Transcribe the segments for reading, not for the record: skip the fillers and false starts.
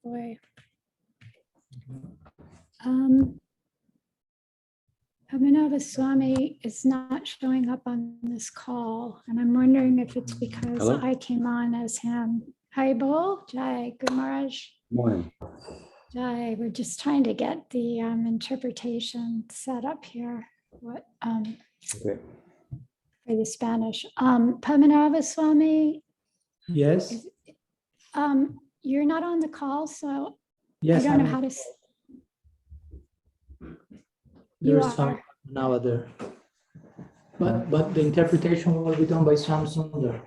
boy. Abhinava Swami is not showing up on this call, and I'm wondering if it's because Hello? I came on as him. Hi, Bol. Jai, good Maharaj. Morning. Jai, we're just trying to get the interpretation set up here. What Okay. for the Spanish? Padmanabha Swami, Yes, you're not on the call, so yes, I don't know how to. there You is some are. now there. But the interpretation will be done by Sam Sundar.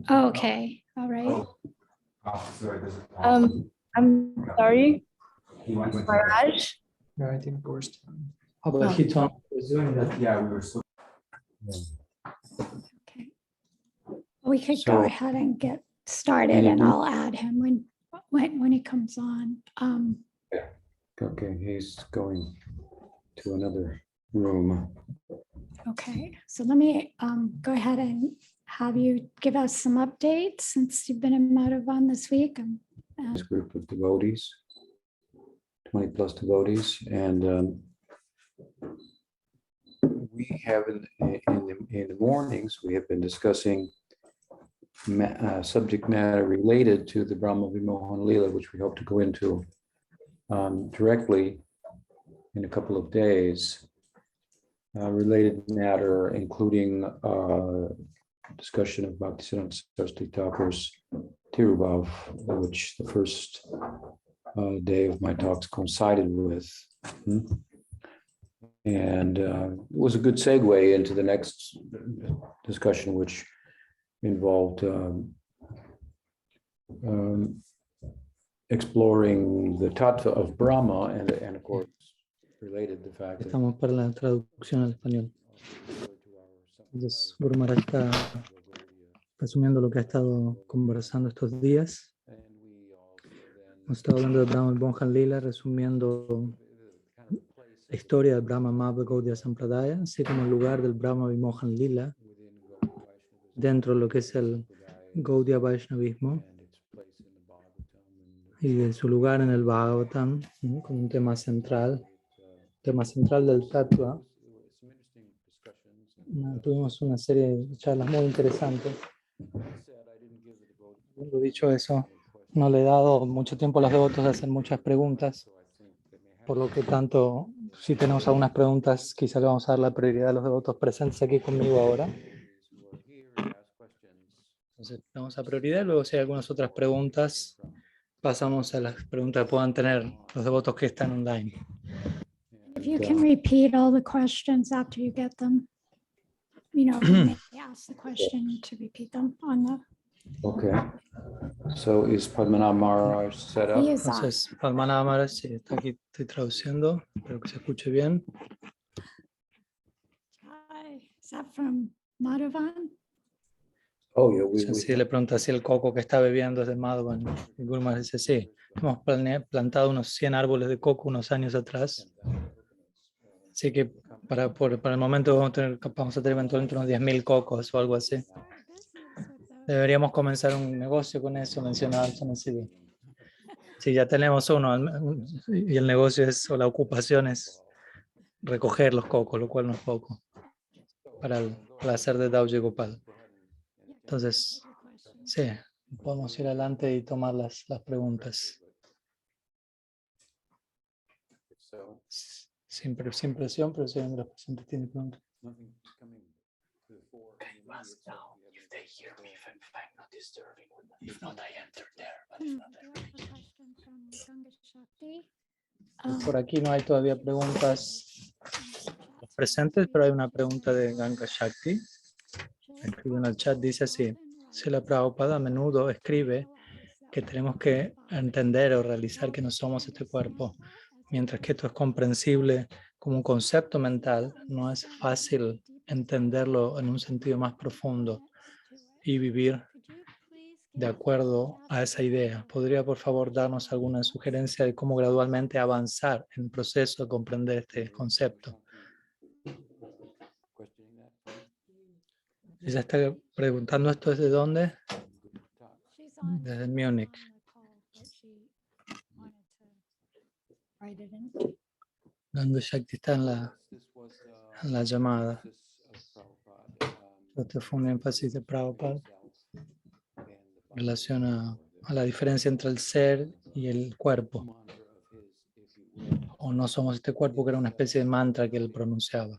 Okay, all right. I'm sorry, Maharaj. No, I think first. How about he told me he was doing that? Yeah, we were so. Okay. We could go So- ahead and get started Can you and do- I'll add him when he comes on. Okay, he's going to another room. Okay, so let me go ahead and have you give us some updates since you've been in Madhavan this week. This group of devotees, 20 plus devotees, and we have in the mornings, we have been discussing subject matter related to the Brahma Vimohan Leela, which we hope to go into directly in a couple of days. Related matter, including discussion of Bhaktisiddhanta Saraswati Thakur's Tirubhav, which the first day of my talks coincided with. And it was a good segue into the next discussion, which involved exploring the tattva of Brahma and of course related the fact that Estamos para la traducción al español. Entonces, Guru Maharaj está resumiendo lo que ha estado conversando estos días. Hemos estado hablando de Brahma Vimohan Leela, resumiendo la historia del Brahma Madhva Gaudiya Sampradaya, así como el lugar del Brahma Vimohan Leela dentro de lo que es el Gaudiya Vaishnavismo y de su lugar en el Bhagavatam, ¿no? Como un tema central del Tattva. Tuvimos una serie de charlas muy interesantes. Lo dicho eso, no le he dado mucho tiempo a los devotos de hacer muchas preguntas, por lo que tanto, si tenemos algunas preguntas, quizá le vamos a dar la prioridad a los devotos presentes aquí conmigo ahora. Entonces, damos a prioridad, luego si hay algunas otras preguntas, pasamos a las preguntas que puedan tener los devotos que están online. If you can repeat all the questions after you get them, you know, when they ask the question to repeat them on the. okay. So is Padmanabha Maharaj set up? He is on. Entonces, Padmanabha Maharaj, sí, está aquí, estoy traduciendo, espero que se escuche bien. Hi, is that from Madhavan? Oh, yeah. Si le pregunta si el coco que está bebiendo es de Madhavan, y Guru Maharaj dice sí, hemos plantado unos 100 árboles de coco unos años atrás, así que para el momento vamos a tener eventualmente unos 10.000 cocos o algo así. Deberíamos comenzar un negocio con eso, mencionaba el Chanasidi. Si ya tenemos uno y el negocio es, o la ocupación es recoger los cocos, lo cual no es poco, para el placer de Dauji Gopal. Entonces, sí, podemos ir adelante y tomar las preguntas. Sin presión, pero si alguien de los presentes tiene preguntas. Por aquí no hay todavía preguntas presentes, pero hay una pregunta de Ganga Shakti. Escribe en el chat, dice así: Srila Prabhupada a menudo escribe que tenemos que entender o realizar que no somos este cuerpo. Mientras que esto es comprensible como un concepto mental, no es fácil entenderlo en un sentido más profundo y vivir de acuerdo a esa idea. ¿Podría, por favor, darnos alguna sugerencia de cómo gradualmente avanzar en el proceso de comprender este concepto? Ella está preguntando esto, ¿desde dónde? Desde Múnich. Write it in. Ganga Shakti está en la llamada. Este fue un énfasis de Prabhupada en relación a la diferencia entre el ser y el cuerpo. O no somos este cuerpo, que era una especie de mantra que él pronunciaba.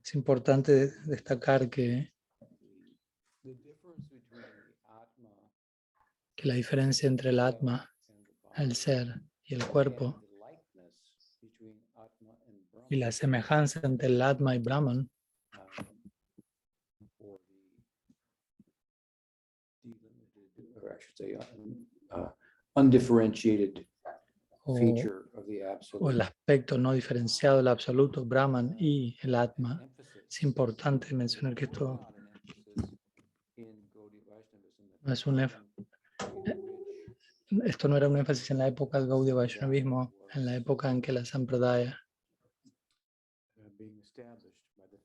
Es importante destacar que la diferencia entre el Atma, el ser y el cuerpo, y la semejanza entre el Atma y Brahman, or I should say, undifferentiated o, feature of the o absolute. el aspecto no diferenciado del absoluto, Brahman y el Atma. Es importante mencionar que esto no es esto no era un énfasis en la época del Gaudiya Vaishnavismo, en la época en que la Sampradaya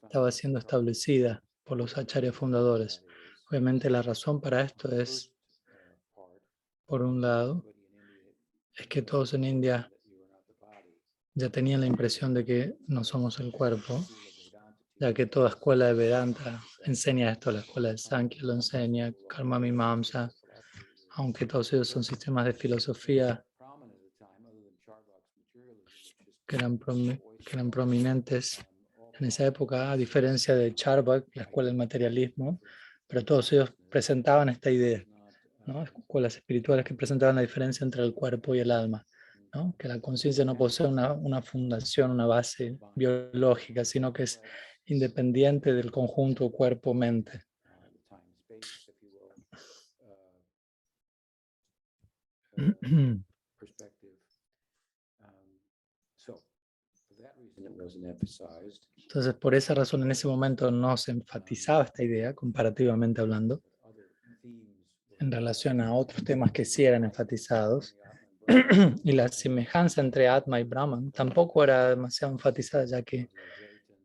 estaba siendo establecida por los acharyas fundadores. Obviamente la razón para esto es, por un lado, es que todos en India ya tenían la impresión de que no somos el cuerpo, ya que toda escuela de Vedanta enseña esto, la escuela de Sankhya lo enseña, Karma Mimamsa, aunque todos ellos son sistemas de filosofía que eran prominentes en esa época, a diferencia de Charvak, la escuela del materialismo, pero todos ellos presentaban esta idea, ¿no? Escuelas espirituales que presentaban la diferencia entre el cuerpo y el alma, ¿no? Que la conciencia no posee una fundación, una base biológica, sino que es independiente del conjunto cuerpo-mente. Entonces, por esa razón, en ese momento no se enfatizaba esta idea, comparativamente hablando, en relación a otros temas que sí eran enfatizados. Y la semejanza entre Atma y Brahman tampoco era demasiado enfatizada, ya que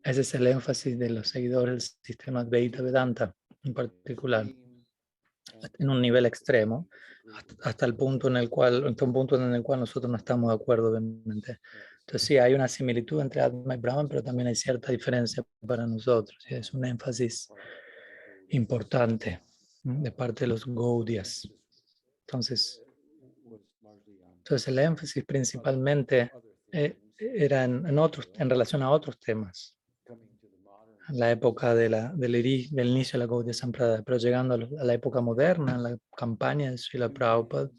ese es el énfasis de los seguidores del sistema Advaita Vedanta, en particular, en un nivel extremo, hasta un punto en el cual nosotros no estamos de acuerdo, obviamente. Entonces sí, hay una similitud entre Atma y Brahman, pero también hay cierta diferencia para nosotros. Y es un énfasis importante de parte de los Gaudiyas. Entonces el énfasis principalmente era en relación a otros temas, en la época del inicio de la Gaudiya Sampradaya, pero llegando a la época moderna, en la campaña de Srila Prabhupada,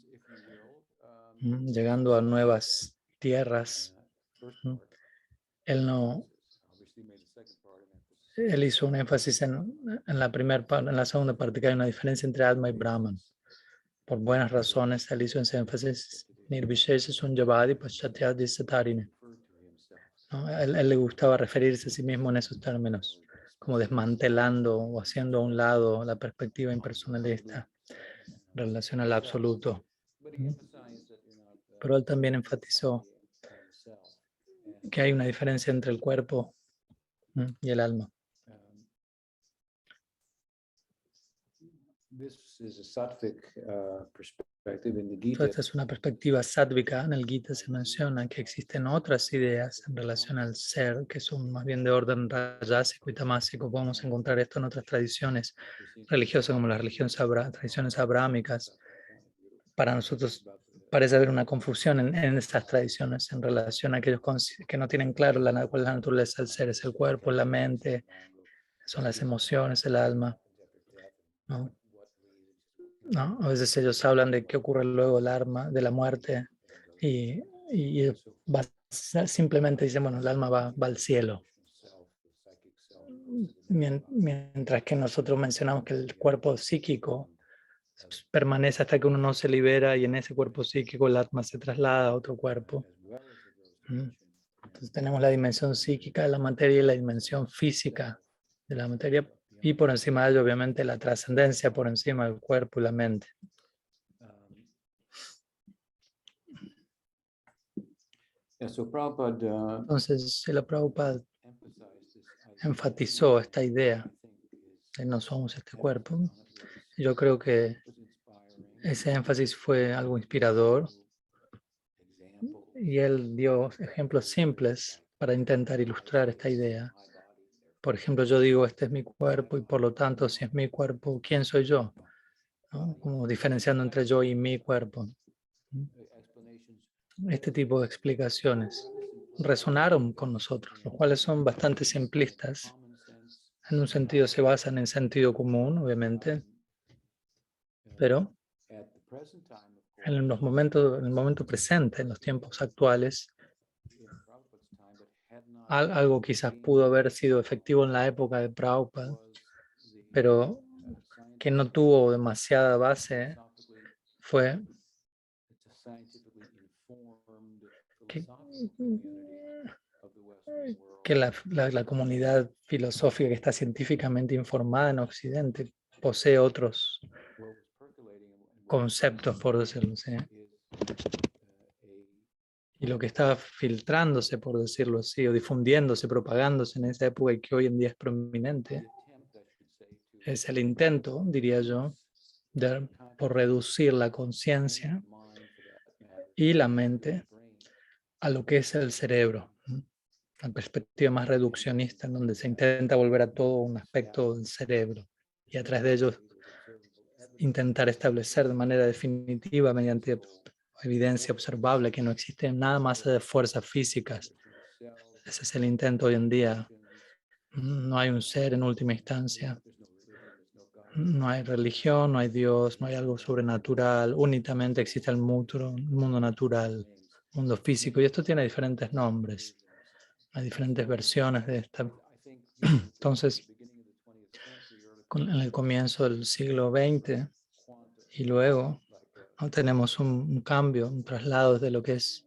llegando a nuevas tierras, él hizo un énfasis en la segunda parte, que hay una diferencia entre Atma y Brahman. Por buenas razones, él hizo ese énfasis. Nirvishesha Sunyavadi Paschatya Satarine. Él le gustaba referirse a sí mismo en esos términos, como desmantelando o haciendo a un lado la perspectiva impersonalista en relación al absoluto. Pero él también enfatizó que hay una diferencia entre el cuerpo y el alma. Esta es una perspectiva sátvica. En el Gita se menciona que existen otras ideas en relación al ser, que son más bien de orden rayásico y tamásico. Podemos encontrar esto en otras tradiciones religiosas, como las tradiciones abrámicas. Para nosotros parece haber una confusión en estas tradiciones en relación a aquellos que no tienen claro cuál es la naturaleza del ser. Es el cuerpo, la mente, son las emociones, el alma, ¿no? A veces ellos hablan de qué ocurre luego de la muerte y simplemente dicen, bueno, el alma va al cielo. Mientras que nosotros mencionamos que el cuerpo psíquico permanece hasta que uno no se libera, y en ese cuerpo psíquico el alma se traslada a otro cuerpo. Entonces tenemos la dimensión psíquica de la materia y la dimensión física de la materia, y por encima de ello obviamente la trascendencia por encima del cuerpo y la mente. Entonces, Srila Prabhupada enfatizó esta idea de no somos este cuerpo. Yo creo que ese énfasis fue algo inspirador y él dio ejemplos simples para intentar ilustrar esta idea. Por ejemplo, yo digo, este es mi cuerpo y por lo tanto, si es mi cuerpo, ¿quién soy yo? ¿No? Como diferenciando entre yo y mi cuerpo. Este tipo de explicaciones resonaron con nosotros, los cuales son bastante simplistas. En un sentido se basan en sentido común, obviamente, pero en el momento presente, en los tiempos actuales, algo quizás pudo haber sido efectivo en la época de Prabhupada, pero que no tuvo demasiada base fue que, que la comunidad filosófica que está científicamente informada en Occidente posee otros conceptos, por decirlo así. Y lo que estaba filtrándose, por decirlo así, o difundiéndose, propagándose en esa época y que hoy en día es prominente, es el intento, diría yo, por reducir la conciencia y la mente a lo que es el cerebro, ¿no? La perspectiva más reduccionista, en donde se intenta volver a todo un aspecto del cerebro y a través de ello intentar establecer de manera definitiva, mediante evidencia observable, que no existe nada más de fuerzas físicas. Ese es el intento hoy en día. No hay un ser en última instancia. No hay religión, no hay Dios, no hay algo sobrenatural. Únicamente existe el mundo natural, mundo físico. Y esto tiene diferentes nombres. Hay diferentes versiones de esta. Entonces, en el comienzo del siglo XX y luego, ¿no?, tenemos un cambio, un traslado de lo que es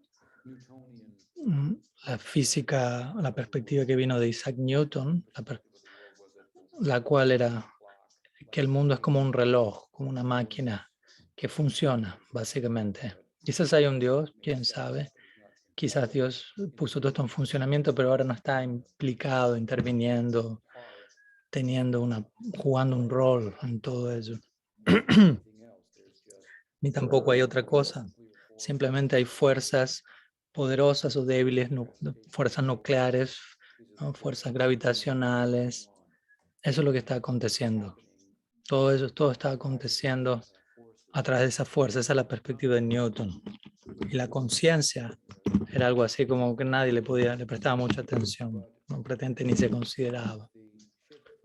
la física, la perspectiva que vino de Isaac Newton, la cual era que el mundo es como un reloj, como una máquina que funciona, básicamente. Quizás hay un Dios, quién sabe. Quizás Dios puso todo esto en funcionamiento, pero ahora no está implicado, interviniendo, jugando un rol en todo ello. Ni tampoco hay otra cosa. Simplemente hay fuerzas poderosas o débiles, fuerzas nucleares, ¿no?, fuerzas gravitacionales. Eso es lo que está aconteciendo. Todo está aconteciendo a través de esa fuerza. Esa es la perspectiva de Newton. Y la conciencia era algo así como que nadie le prestaba mucha atención, no pretende ni se consideraba.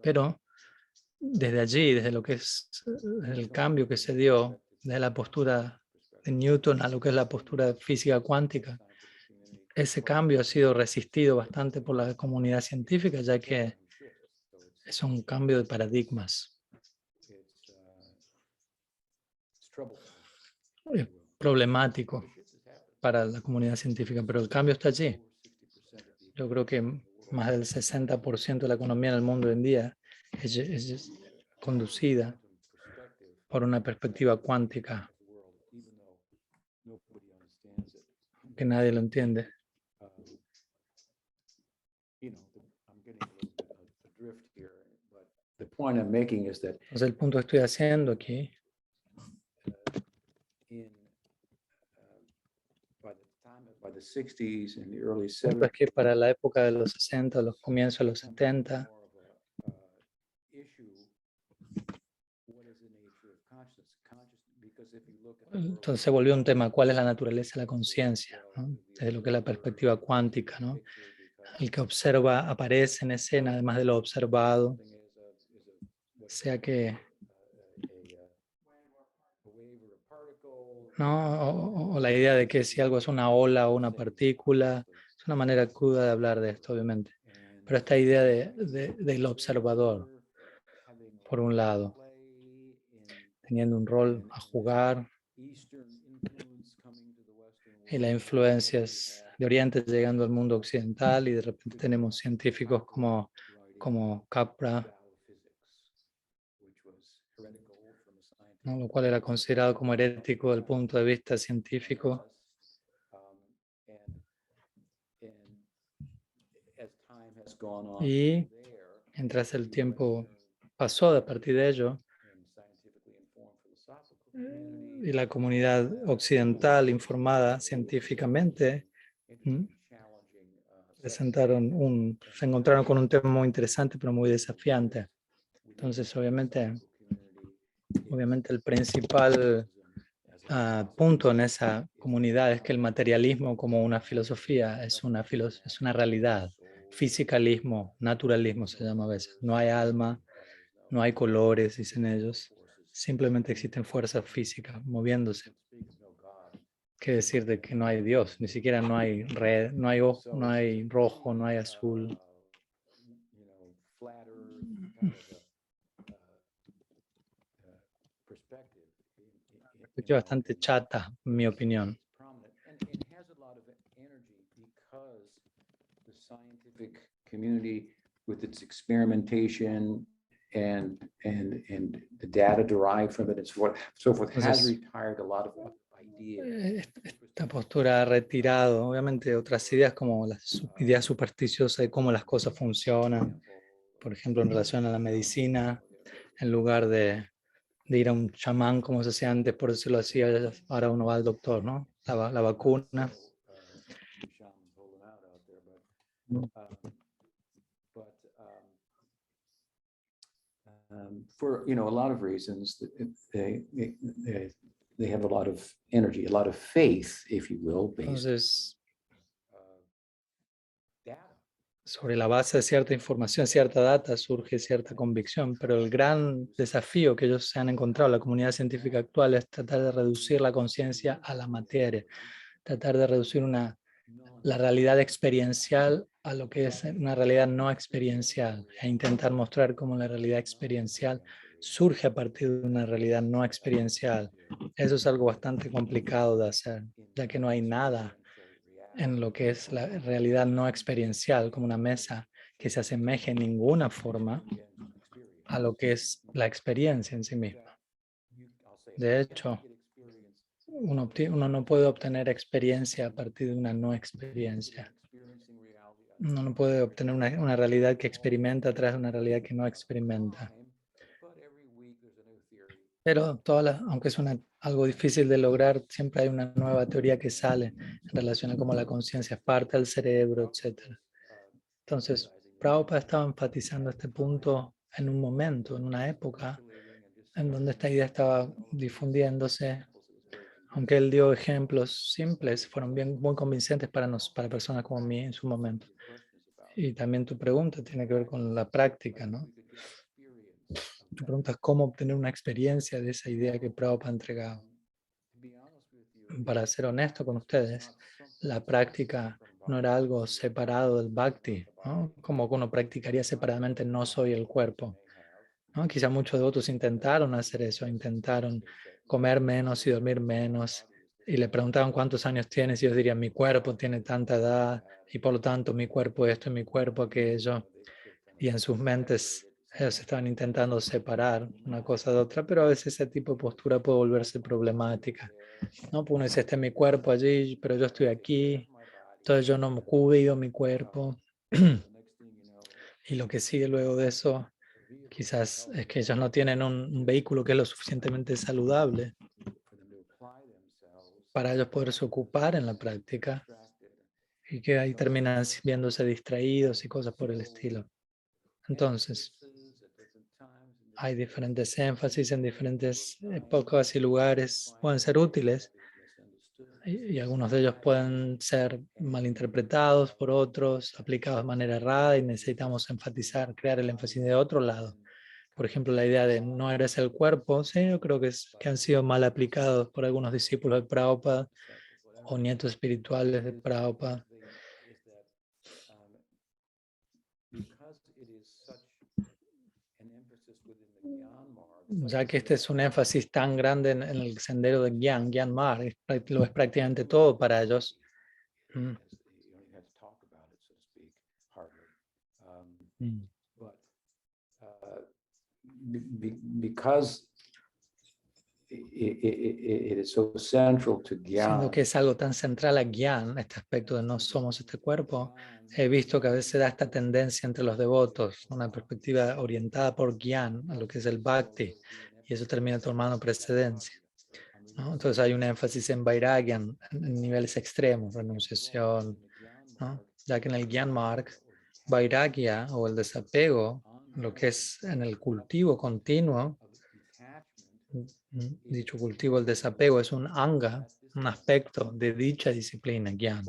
Pero desde allí, desde lo que es el cambio que se dio, desde la postura de Newton a lo que es la postura de física cuántica, ese cambio ha sido resistido bastante por la comunidad científica, ya que es un cambio de paradigmas. Es problemático para la comunidad científica, pero el cambio está allí. Yo creo que más del 60% de la economía en el mundo hoy en día es conducida por una perspectiva cuántica, que nadie lo entiende. Entonces, el punto que estoy haciendo aquí es que para la época de los 60, los comienzos de los 70, entonces se volvió un tema, ¿cuál es la naturaleza de la conciencia?, ¿no? Desde lo que es la perspectiva cuántica, ¿no? El que observa aparece en escena, además de lo observado, sea que, ¿no?, o la idea de que si algo es una ola o una partícula, es una manera cruda de hablar de esto, obviamente. Pero esta idea del observador, por un lado, teniendo un rol a jugar, y las influencias de Oriente llegando al mundo occidental, y de repente tenemos científicos como Capra, ¿no?, lo cual era considerado como herético desde el punto de vista científico. Y mientras el tiempo pasó a partir de ello, y la comunidad occidental informada científicamente se encontraron con un tema muy interesante, pero muy desafiante. Entonces, obviamente el principal punto en esa comunidad es que el materialismo como una filosofía es una realidad. Fisicalismo, naturalismo se llama a veces. No hay alma, no hay colores, dicen ellos. Simplemente existen fuerzas físicas moviéndose. ¿Qué decir de que no hay Dios? Ni siquiera no hay red, no hay rojo, no hay azul. Perspectiva bastante chata, en mi opinión. Community with its experimentation and the data derived from it and so forth has retired a lot of ideas. Esta postura ha retirado, obviamente, otras ideas como las ideas supersticiosas de cómo las cosas funcionan, por ejemplo, en relación a la medicina, en lugar de ir a un chamán como se hacía antes, por decirlo así, ahora uno va al doctor, ¿no? La vacuna. For a lot of reasons, they have a lot of energy, a lot of faith, if you will, based Entonces, sobre la base de cierta información, cierta data, surge cierta convicción, pero el gran desafío que ellos se han encontrado, la comunidad científica actual, es tratar de reducir la conciencia a la materia, tratar de reducir la realidad experiencial a lo que es una realidad no experiencial, e intentar mostrar cómo la realidad experiencial surge a partir de una realidad no experiencial. Eso es algo bastante complicado de hacer, ya que no hay nada en lo que es la realidad no experiencial, como una mesa que se asemeje en ninguna forma a lo que es la experiencia en sí misma. De hecho, uno no puede obtener experiencia a partir de una no experiencia. Uno no puede obtener una realidad que experimenta a través de una realidad que no experimenta. Pero aunque es algo difícil de lograr, siempre hay una nueva teoría que sale en relación a cómo la conciencia es parte del cerebro, etc. Entonces, Prabhupada estaba enfatizando este punto en un momento, en una época, en donde esta idea estaba difundiéndose. Aunque él dio ejemplos simples, fueron muy convincentes para personas como mí en su momento. Y también tu pregunta tiene que ver con la práctica, ¿no? Tu pregunta es cómo obtener una experiencia de esa idea que Prabhupada ha entregado. Para ser honesto con ustedes, la práctica no era algo separado del bhakti, ¿no? Como uno practicaría separadamente, no soy el cuerpo, ¿no? Quizá muchos devotos intentaron hacer eso, intentaron comer menos y dormir menos, y le preguntaban cuántos años tienes, y ellos dirían, mi cuerpo tiene tanta edad, y por lo tanto mi cuerpo esto y mi cuerpo aquello, y en sus mentes ellos estaban intentando separar una cosa de otra, pero a veces ese tipo de postura puede volverse problemática, ¿no? Porque uno dice, este es mi cuerpo allí, pero yo estoy aquí, entonces yo no cuido mi cuerpo. Y lo que sigue luego de eso, quizás es que ellos no tienen un vehículo que es lo suficientemente saludable para ellos poderse ocupar en la práctica, y que ahí terminan viéndose distraídos y cosas por el estilo. Entonces, hay diferentes énfasis en diferentes épocas y lugares, pueden ser útiles, y algunos de ellos pueden ser malinterpretados por otros, aplicados de manera errada, y necesitamos enfatizar, crear el énfasis de otro lado. Por ejemplo, la idea de no eres el cuerpo, sí, yo creo que han sido mal aplicados por algunos discípulos de Prabhupada o nietos espirituales de Prabhupada. Ya que este es un énfasis tan grande en el sendero de Gyan Mar, lo es prácticamente todo para ellos. Because it is so central to Siendo Gyan. que es algo tan central a Gyan, este aspecto de no somos este cuerpo, he visto que a veces da esta tendencia entre los devotos, una perspectiva orientada por Gyan, a lo que es el Bhakti, y eso termina tomando precedencia. ¿no? Entonces hay un énfasis en vairagya, en niveles extremos, renunciación, ¿no? Ya que en el Gyan Marg, vairagya o el desapego, lo que es en el cultivo continuo, dicho cultivo, el desapego es un anga, un aspecto de dicha disciplina, Gyan.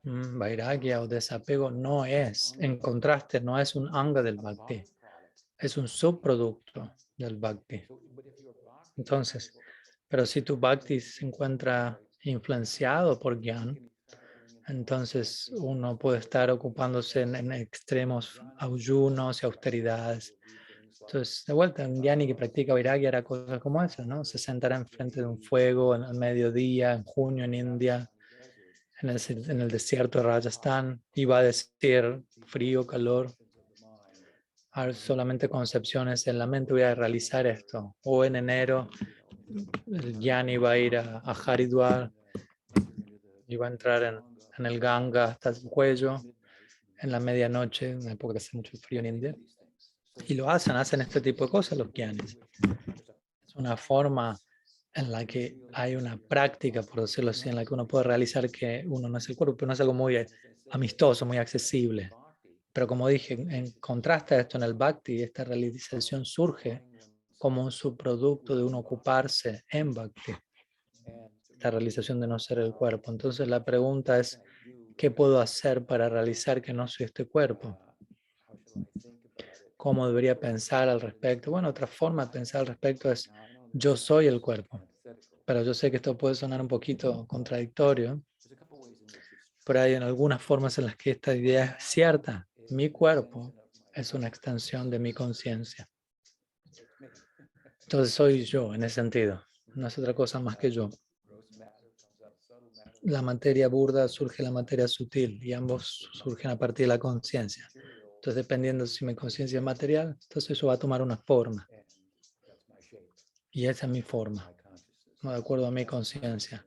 Vairagya o desapego no es, en contraste, no es un anga del bhakti, es un subproducto del bhakti. Entonces, pero si tu bhakti se encuentra influenciado por Gyan, entonces uno puede estar ocupándose en extremos ayunos y austeridades. Entonces, de vuelta, un Gyani que practica Vairagya era cosas como esa, ¿no? Se sentará enfrente de un fuego al mediodía, en junio en India, en el desierto de Rajasthan, y va a decir frío, calor, hay solamente concepciones en la mente, voy a realizar esto. O en enero, el Gyani va a ir a Haridwar y va a entrar en el Ganga hasta el cuello en la medianoche, en una época que hace mucho frío en India. Y lo hacen este tipo de cosas los Gyanis. Es una forma en la que hay una práctica, por decirlo así, en la que uno puede realizar que uno no es el cuerpo, pero no es algo muy amistoso, muy accesible. Pero como dije, en contraste a esto en el Bhakti, esta realización surge como un subproducto de uno ocuparse en Bhakti, esta realización de no ser el cuerpo. Entonces la pregunta es, ¿qué puedo hacer para realizar que no soy este cuerpo? ¿Cómo debería pensar al respecto? Bueno, otra forma de pensar al respecto es, yo soy el cuerpo. Pero yo sé que esto puede sonar un poquito contradictorio, pero hay en algunas formas en las que esta idea es cierta. Mi cuerpo es una extensión de mi conciencia. Entonces soy yo en ese sentido. No es otra cosa más que yo. La materia burda surge de la materia sutil y ambos surgen a partir de la conciencia. Entonces, dependiendo si mi conciencia es material, entonces eso va a tomar una forma. Y esa es mi forma, ¿no? De acuerdo a mi conciencia.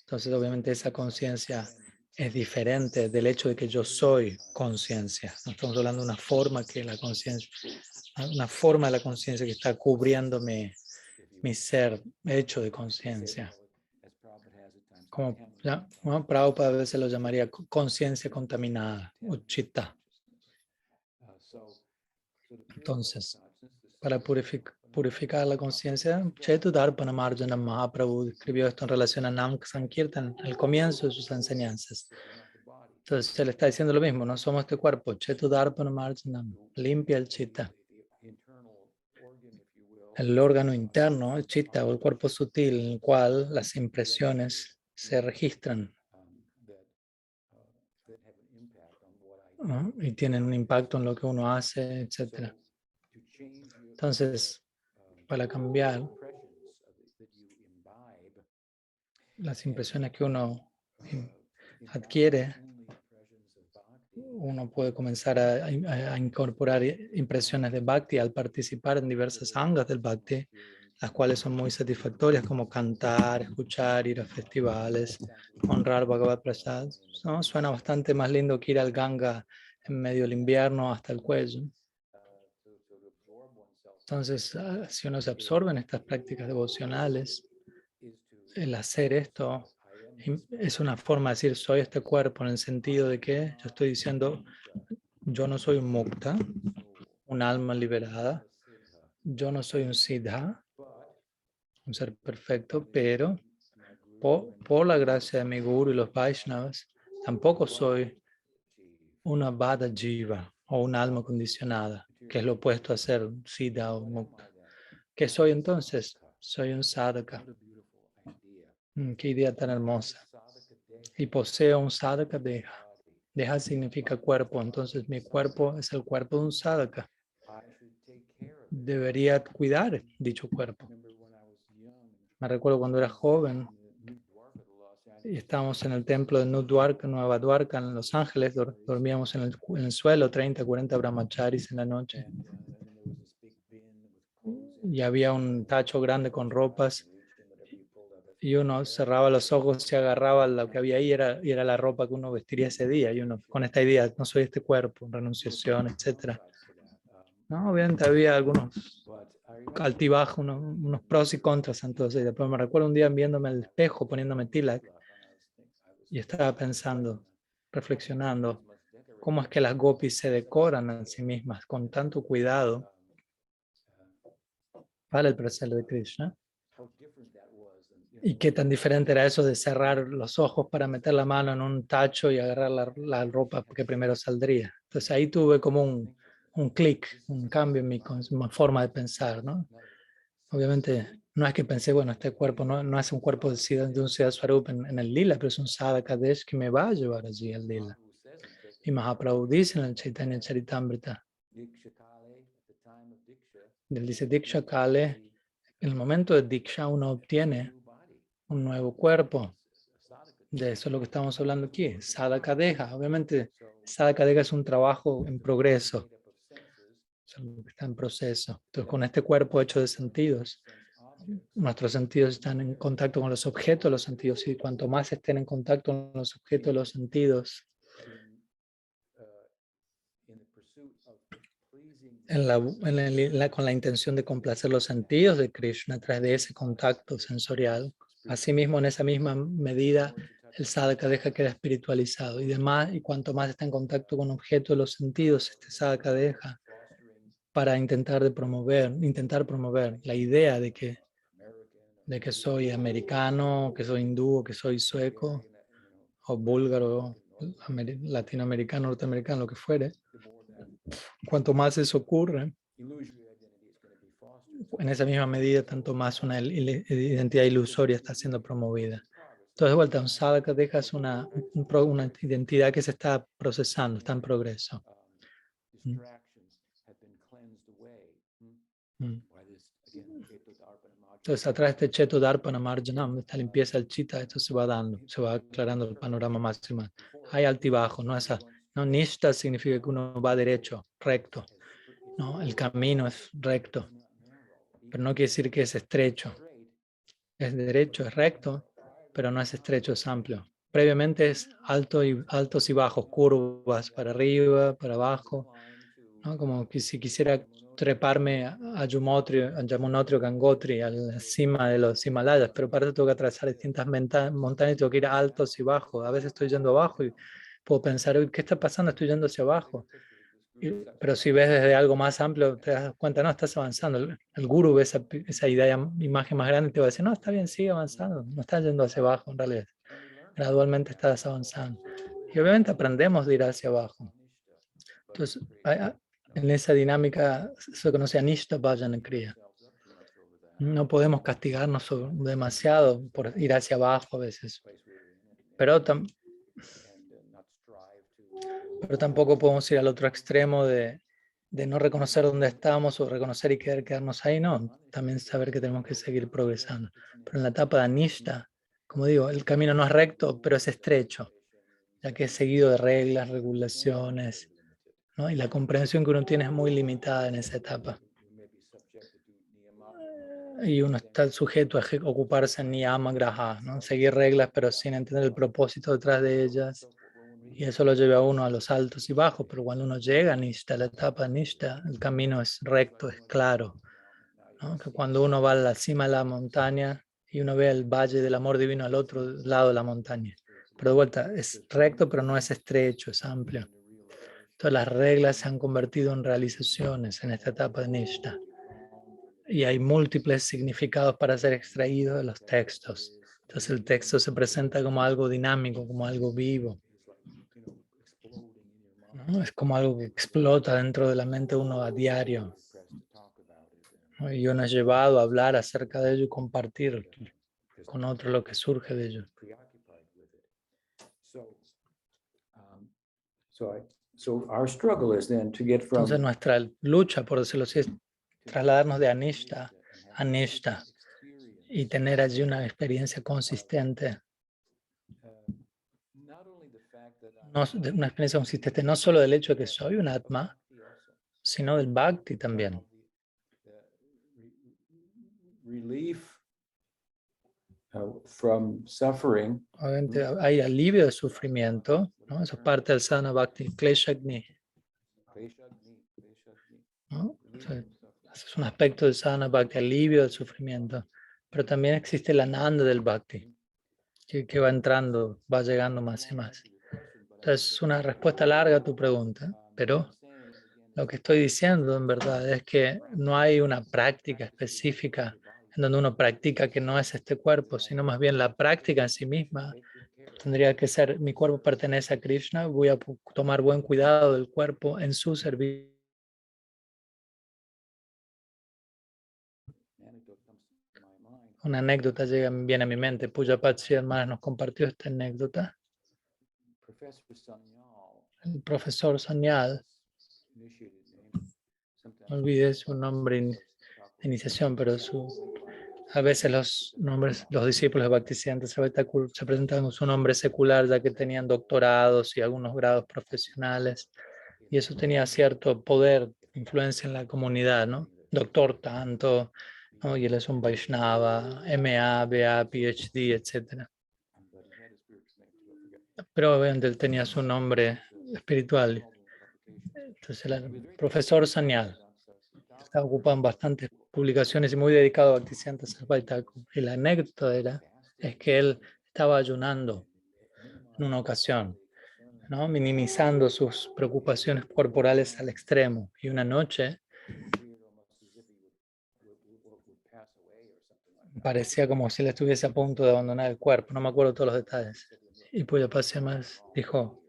Entonces, obviamente, esa conciencia es diferente del hecho de que yo soy conciencia. No estamos hablando de una forma que la conciencia, una forma de la conciencia que está cubriendo mi ser hecho de conciencia. Como Prabhupada a veces lo llamaría conciencia contaminada o chitta. Entonces, para purificar la conciencia, Chetudarpana Marjana Mahaprabhu escribió esto en relación a Nam Sankirtan, al comienzo de sus enseñanzas. Entonces, se le está diciendo lo mismo, no somos este cuerpo, Chetudarpana Marjana, limpia el chitta. El órgano interno, el chitta o el cuerpo sutil, en el cual las impresiones se registran, ¿no? Y tienen un impacto en lo que uno hace, etc. Entonces, para cambiar las impresiones que uno adquiere, uno puede comenzar a incorporar impresiones de Bhakti al participar en diversas angas del Bhakti, las cuales son muy satisfactorias, como cantar, escuchar, ir a festivales, honrar Bhagavad Prasad, ¿no? Suena bastante más lindo que ir al Ganga en medio del invierno hasta el cuello. Entonces, si uno se absorbe en estas prácticas devocionales, el hacer esto es una forma de decir soy este cuerpo, en el sentido de que yo estoy diciendo yo no soy un mukta, un alma liberada, yo no soy un siddha, un ser perfecto, pero por la gracia de mi guru y los Vaishnavas, tampoco soy una vada jiva o un alma condicionada, que es lo opuesto a ser un siddha o mukta. ¿Qué soy entonces? Soy un sadhaka. Qué idea tan hermosa. Y poseo un sadhaka deha. Deha significa cuerpo, entonces mi cuerpo es el cuerpo de un sadhaka. Debería cuidar dicho cuerpo. Me recuerdo cuando era joven y estábamos en el templo de Nueva Dwarka en Los Ángeles, dormíamos en el suelo, 30, 40 brahmacharis en la noche. Y había un tacho grande con ropas y uno cerraba los ojos y agarraba lo que había ahí y era la ropa que uno vestiría ese día. Y uno con esta idea, no soy este cuerpo, renunciación, etc. No, obviamente había algunos altibajos, unos pros y contras en todo eso. Y después me recuerdo un día viéndome al espejo, poniéndome tilak, y estaba pensando, reflexionando, cómo es que las gopis se decoran a sí mismas con tanto cuidado para el placer de Krishna. Y qué tan diferente era eso de cerrar los ojos para meter la mano en un tacho y agarrar la ropa que primero saldría. Entonces ahí tuve como un clic, un cambio en mi forma de pensar, ¿no? Obviamente no es que pensé, bueno, este cuerpo no es un cuerpo de un Siddha Swarup en el lila, pero es un Sadhaka Kadesh que me va a llevar allí al lila. Y Mahaprabhu dice en el Chaitanya Charitamrita, él dice Diksha Kale, en el momento de Diksha uno obtiene un nuevo cuerpo. De eso es lo que estamos hablando aquí, Sadhaka Deha. Obviamente, Sadhaka Deha es un trabajo en progreso, es algo que está en proceso. Entonces, con este cuerpo hecho de sentidos, nuestros sentidos están en contacto con los objetos de los sentidos, y cuanto más estén en contacto con los objetos de los sentidos, con la intención de complacer los sentidos de Krishna a través de ese contacto sensorial. Asimismo, en esa misma medida, el sadhaka deja queda espiritualizado y cuanto más está en contacto con objetos de los sentidos, este sadhaka deja para intentar promover la idea de que soy americano, que soy hindú, que soy sueco, o búlgaro, latinoamericano, norteamericano, lo que fuere. Cuanto más eso ocurre, en esa misma medida, tanto más una identidad ilusoria está siendo promovida. Entonces, de vuelta, un sadhaka deja es una identidad que se está procesando, está en progreso. Entonces, a través de este Cheto Darpana Marjanam, esta limpieza del chita, esto se va dando, se va aclarando el panorama más y más. Hay altibajos, no nishta significa que uno va derecho, recto. No, el camino es recto, pero no quiere decir que es estrecho. Es derecho, es recto, pero no es estrecho, es amplio. Previamente es altos y bajos, curvas para arriba, para abajo, ¿no? Como que si quisiera treparme a Yamunotri o Gangotri, a la cima de los Himalayas, pero para eso tengo que atravesar distintas montañas y tengo que ir a altos y bajos. A veces estoy yendo abajo y puedo pensar, ¿qué está pasando? Estoy yendo hacia abajo. Pero si ves desde algo más amplio, te das cuenta, no, estás avanzando. El gurú ve esa imagen más grande y te va a decir, no, está bien, sigue avanzando. No estás yendo hacia abajo, en realidad. Gradualmente estás avanzando. Y obviamente aprendemos de ir hacia abajo. Entonces, en esa dinámica se conoce Anishta Bhajana Kriya. No podemos castigarnos demasiado por ir hacia abajo a veces. Pero tampoco podemos ir al otro extremo de no reconocer dónde estamos o reconocer y quedarnos ahí, no. También saber que tenemos que seguir progresando. Pero en la etapa de Anishta, como digo, el camino no es recto, pero es estrecho, ya que es seguido de reglas, regulaciones, ¿no? Y la comprensión que uno tiene es muy limitada en esa etapa. Y uno está sujeto a ocuparse en niyama graha, ¿no? Seguir reglas, pero sin entender el propósito detrás de ellas. Y eso lo lleva a uno a los altos y bajos, pero cuando uno llega a Nishta, la etapa Nishta, el camino es recto, es claro, ¿no? Que cuando uno va a la cima de la montaña y uno ve el valle del amor divino al otro lado de la montaña. Pero de vuelta, es recto, pero no es estrecho, es amplio. Todas las reglas se han convertido en realizaciones en esta etapa de Nishta. Y hay múltiples significados para ser extraídos de los textos. Entonces el texto se presenta como algo dinámico, como algo vivo, ¿no? Es como algo que explota dentro de la mente uno a diario, ¿no? Y uno es llevado a hablar acerca de ello y compartir con otro lo que surge de ello. Entonces nuestra lucha, por decirlo así, es trasladarnos de Anishta a Nishta y tener allí una experiencia consistente. Una experiencia consistente no solo del hecho de que soy un Atma, sino del Bhakti también. Obviamente hay alivio de sufrimiento, ¿no? Eso es parte del sadhana bhakti, kleshagni, ¿no? O sea, Ese es un aspecto del sadhana bhakti, alivio del sufrimiento. Pero también existe el ananda del bhakti, que va entrando, va llegando más y más. Entonces, es una respuesta larga a tu pregunta, pero lo que estoy diciendo en verdad es que no hay una práctica específica en donde uno practica que no es este cuerpo, sino más bien la práctica en sí misma tendría que ser: mi cuerpo pertenece a Krishna, voy a tomar buen cuidado del cuerpo en su servicio. Una anécdota viene a mi mente. Pujapat Sri Maharaj nos compartió esta anécdota. El profesor Sanyal, no olvidé su nombre de iniciación, pero a veces los nombres, los discípulos de Bhaktisiddhanta Sarvabhauma Thakur se presentaban con su nombre secular, ya que tenían doctorados y algunos grados profesionales, y eso tenía cierto poder, influencia en la comunidad, ¿no? Doctor tanto, ¿no? Y él es un Vaishnava, MA, BA, PhD, etc. Pero obviamente él tenía su nombre espiritual. Entonces el profesor Sanyal estaba ocupado en bastantes publicaciones y muy dedicado a Bhaktisiddhanta Sarvabhauma Thakur. Y la anécdota es que él estaba ayunando en una ocasión, ¿no? Minimizando sus preocupaciones corporales al extremo. Y una noche parecía como si él estuviese a punto de abandonar el cuerpo. No me acuerdo todos los detalles. Y pues más dijo: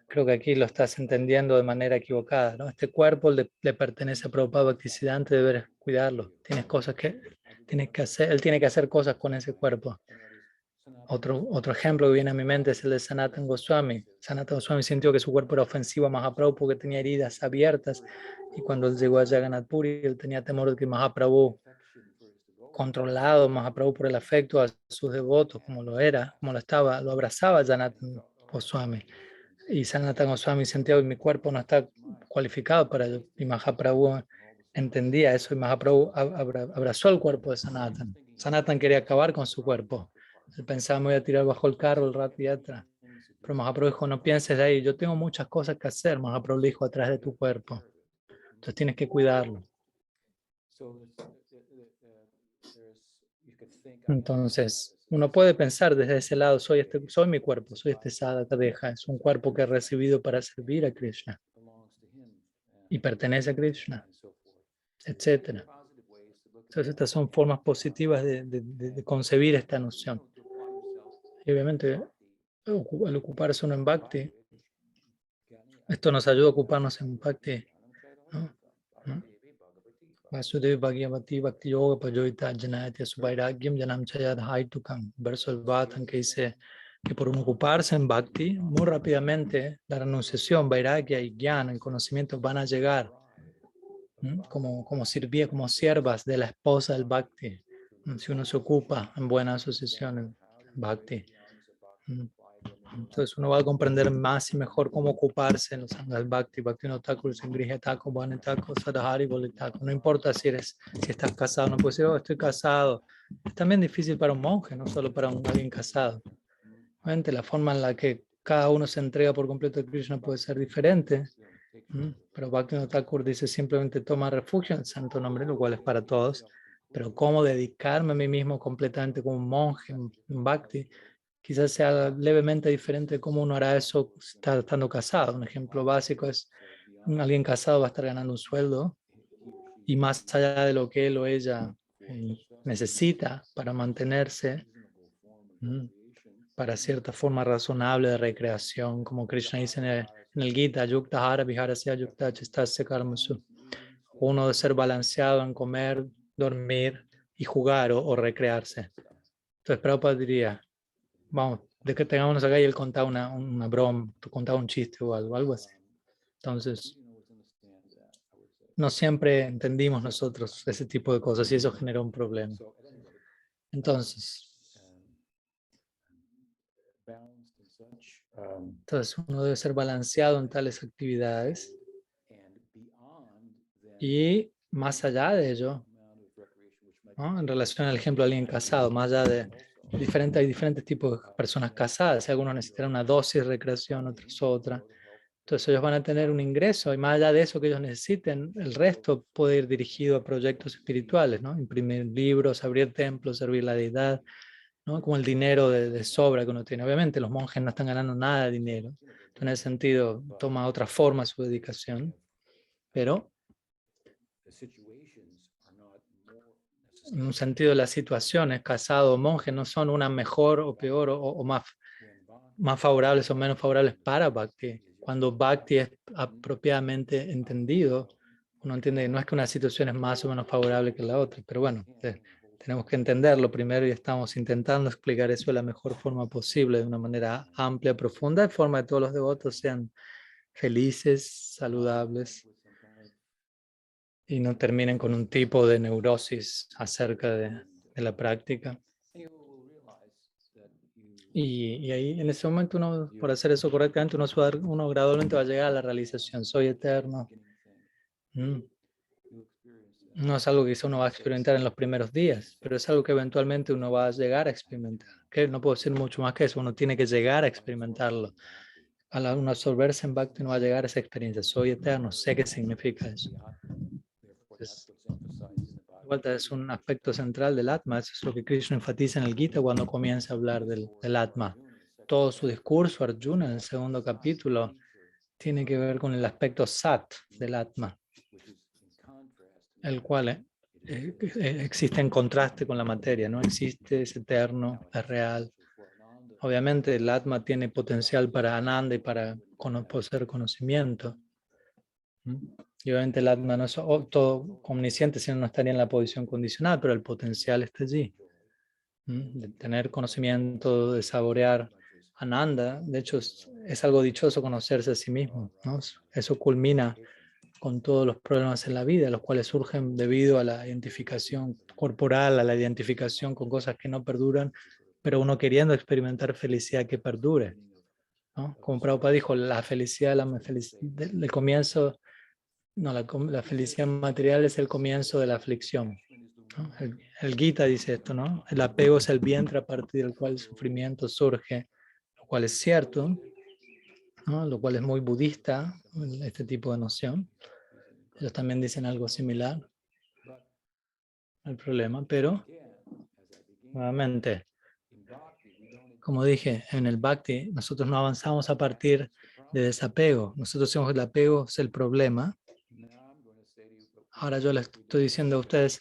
creo que aquí lo estás entendiendo de manera equivocada, ¿no? Este cuerpo le pertenece a Prabhupada Bhaktisiddhanta, debes cuidarlo. Tienes cosas que tienes que hacer, él tiene que hacer cosas con ese cuerpo. Otro ejemplo que viene a mi mente es el de Sanatana Goswami. Sanatana Goswami sintió que su cuerpo era ofensivo a Mahaprabhu porque tenía heridas abiertas, y cuando él llegó a Jagannath Puri, él tenía temor de que Mahaprabhu, controlado Mahaprabhu por el afecto a sus devotos, como lo estaba, lo abrazaba Sanatana Goswami. Y Sanatana Goswami sentía que mi cuerpo no está cualificado para ello. Y Mahaprabhu entendía eso, y Mahaprabhu abrazó el cuerpo de Sanatana. Sanatana quería acabar con su cuerpo. Él pensaba: me voy a tirar bajo el carro el rato y atrás. Pero Mahaprabhu dijo: no pienses de ahí, yo tengo muchas cosas que hacer. Mahaprabhu le dijo: atrás de tu cuerpo. Entonces tienes que cuidarlo. Entonces, uno puede pensar desde ese lado: soy mi cuerpo, soy este sadhaka deja, es un cuerpo que he recibido para servir a Krishna y pertenece a Krishna, etc. Entonces, estas son formas positivas de concebir esta noción. Y obviamente, al ocuparse uno en Bhakti, esto nos ayuda a ocuparnos en Bhakti, ¿no? Vasudeva Bhagavati Bhakti Yoga Pajoita Janayati Suvairagyam Janam Chayad Haitukam. Verso del Bhattan que dice que por ocuparse en Bhakti, muy rápidamente la renunciación, Vairagya y Jnana, el conocimiento, van a llegar como siervas de la esposa del Bhakti, si uno se ocupa en buena asociación en Bhakti. Entonces uno va a comprender más y mejor cómo ocuparse en los sanghas del Bhakti. Bhaktivinoda Thakur, Sangriha Thakur, Bhane Thakur, Sadhari Bole Thakur. No importa si estás casado, no puedes decir: oh, estoy casado. Es también difícil para un monje, no solo para alguien casado. Obviamente la forma en la que cada uno se entrega por completo a Krishna puede ser diferente, pero Bhaktivinoda Thakur dice: simplemente toma refugio en el santo nombre, lo cual es para todos. Pero cómo dedicarme a mí mismo completamente como un monje en Bhakti, quizás sea levemente diferente de cómo uno hará eso estando casado. Un ejemplo básico es: alguien casado va a estar ganando un sueldo, y más allá de lo que él o ella necesita para mantenerse, para cierta forma razonable de recreación, como Krishna dice en el Gita: Yukta hara viharasya yukta chistasya karmasu. Uno de ser balanceado en comer, dormir y jugar o recrearse. Entonces Prabhupada diría: vamos, de que tengamos acá, y él contaba una broma, contaba un chiste o algo así. Entonces, no siempre entendimos nosotros ese tipo de cosas, y eso genera un problema. Entonces uno debe ser balanceado en tales actividades, y más allá de ello, ¿no? En relación al ejemplo de alguien casado, más allá de hay diferentes tipos de personas casadas. Algunos necesitan una dosis de recreación, otros otra. Entonces ellos van a tener un ingreso y más allá de eso que ellos necesiten, el resto puede ir dirigido a proyectos espirituales, ¿no? Imprimir libros, abrir templos, servir la deidad, ¿no? Como el dinero de sobra que uno tiene. Obviamente los monjes no están ganando nada de dinero. Entonces, en ese sentido, toma otra forma su dedicación, pero en un sentido las situaciones, casado o monje, no son una mejor o peor o más favorables o menos favorables para Bhakti. Cuando Bhakti es apropiadamente entendido, uno entiende que no es que una situación es más o menos favorable que la otra, pero bueno, tenemos que entenderlo primero y estamos intentando explicar eso de la mejor forma posible, de una manera amplia, profunda, de forma que todos los devotos sean felices, saludables y no terminen con un tipo de neurosis acerca de la práctica. Y ahí en ese momento uno, por hacer eso correctamente, uno gradualmente va a llegar a la realización. Soy eterno. No es algo que quizá uno va a experimentar en los primeros días, pero es algo que eventualmente uno va a llegar a experimentar. Que no puedo decir mucho más que eso, uno tiene que llegar a experimentarlo. Al uno absorberse en Bhakti, uno va a llegar a esa experiencia. Soy eterno, sé qué significa eso. Entonces, de vuelta es un aspecto central del Atma, eso es lo que Krishna enfatiza en el Gita cuando comienza a hablar del Atma. Todo su discurso, Arjuna, en el segundo capítulo, tiene que ver con el aspecto Sat del Atma, el cual existe en contraste con la materia, no existe, es eterno, es real. Obviamente el Atma tiene potencial para Ananda y para poseer conocimiento. Y obviamente el Atma no es todo omnisciente, sino no estaría en la posición condicional, pero el potencial está allí. De tener conocimiento, de saborear Ananda. De hecho, es algo dichoso conocerse a sí mismo, ¿no? Eso culmina con todos los problemas en la vida, los cuales surgen debido a la identificación corporal, a la identificación con cosas que no perduran, pero uno queriendo experimentar felicidad que perdure, ¿no? Como Prabhupada dijo, la felicidad, del comienzo, no, la felicidad material es el comienzo de la aflicción, ¿no? El Gita dice esto, ¿no? El apego es el vientre a partir del cual el sufrimiento surge, lo cual es cierto, ¿no? Lo cual es muy budista, este tipo de noción. Ellos también dicen algo similar al problema, pero nuevamente, como dije, en el Bhakti nosotros no avanzamos a partir de desapego. Nosotros decimos que el apego es el problema. Ahora yo les estoy diciendo a ustedes,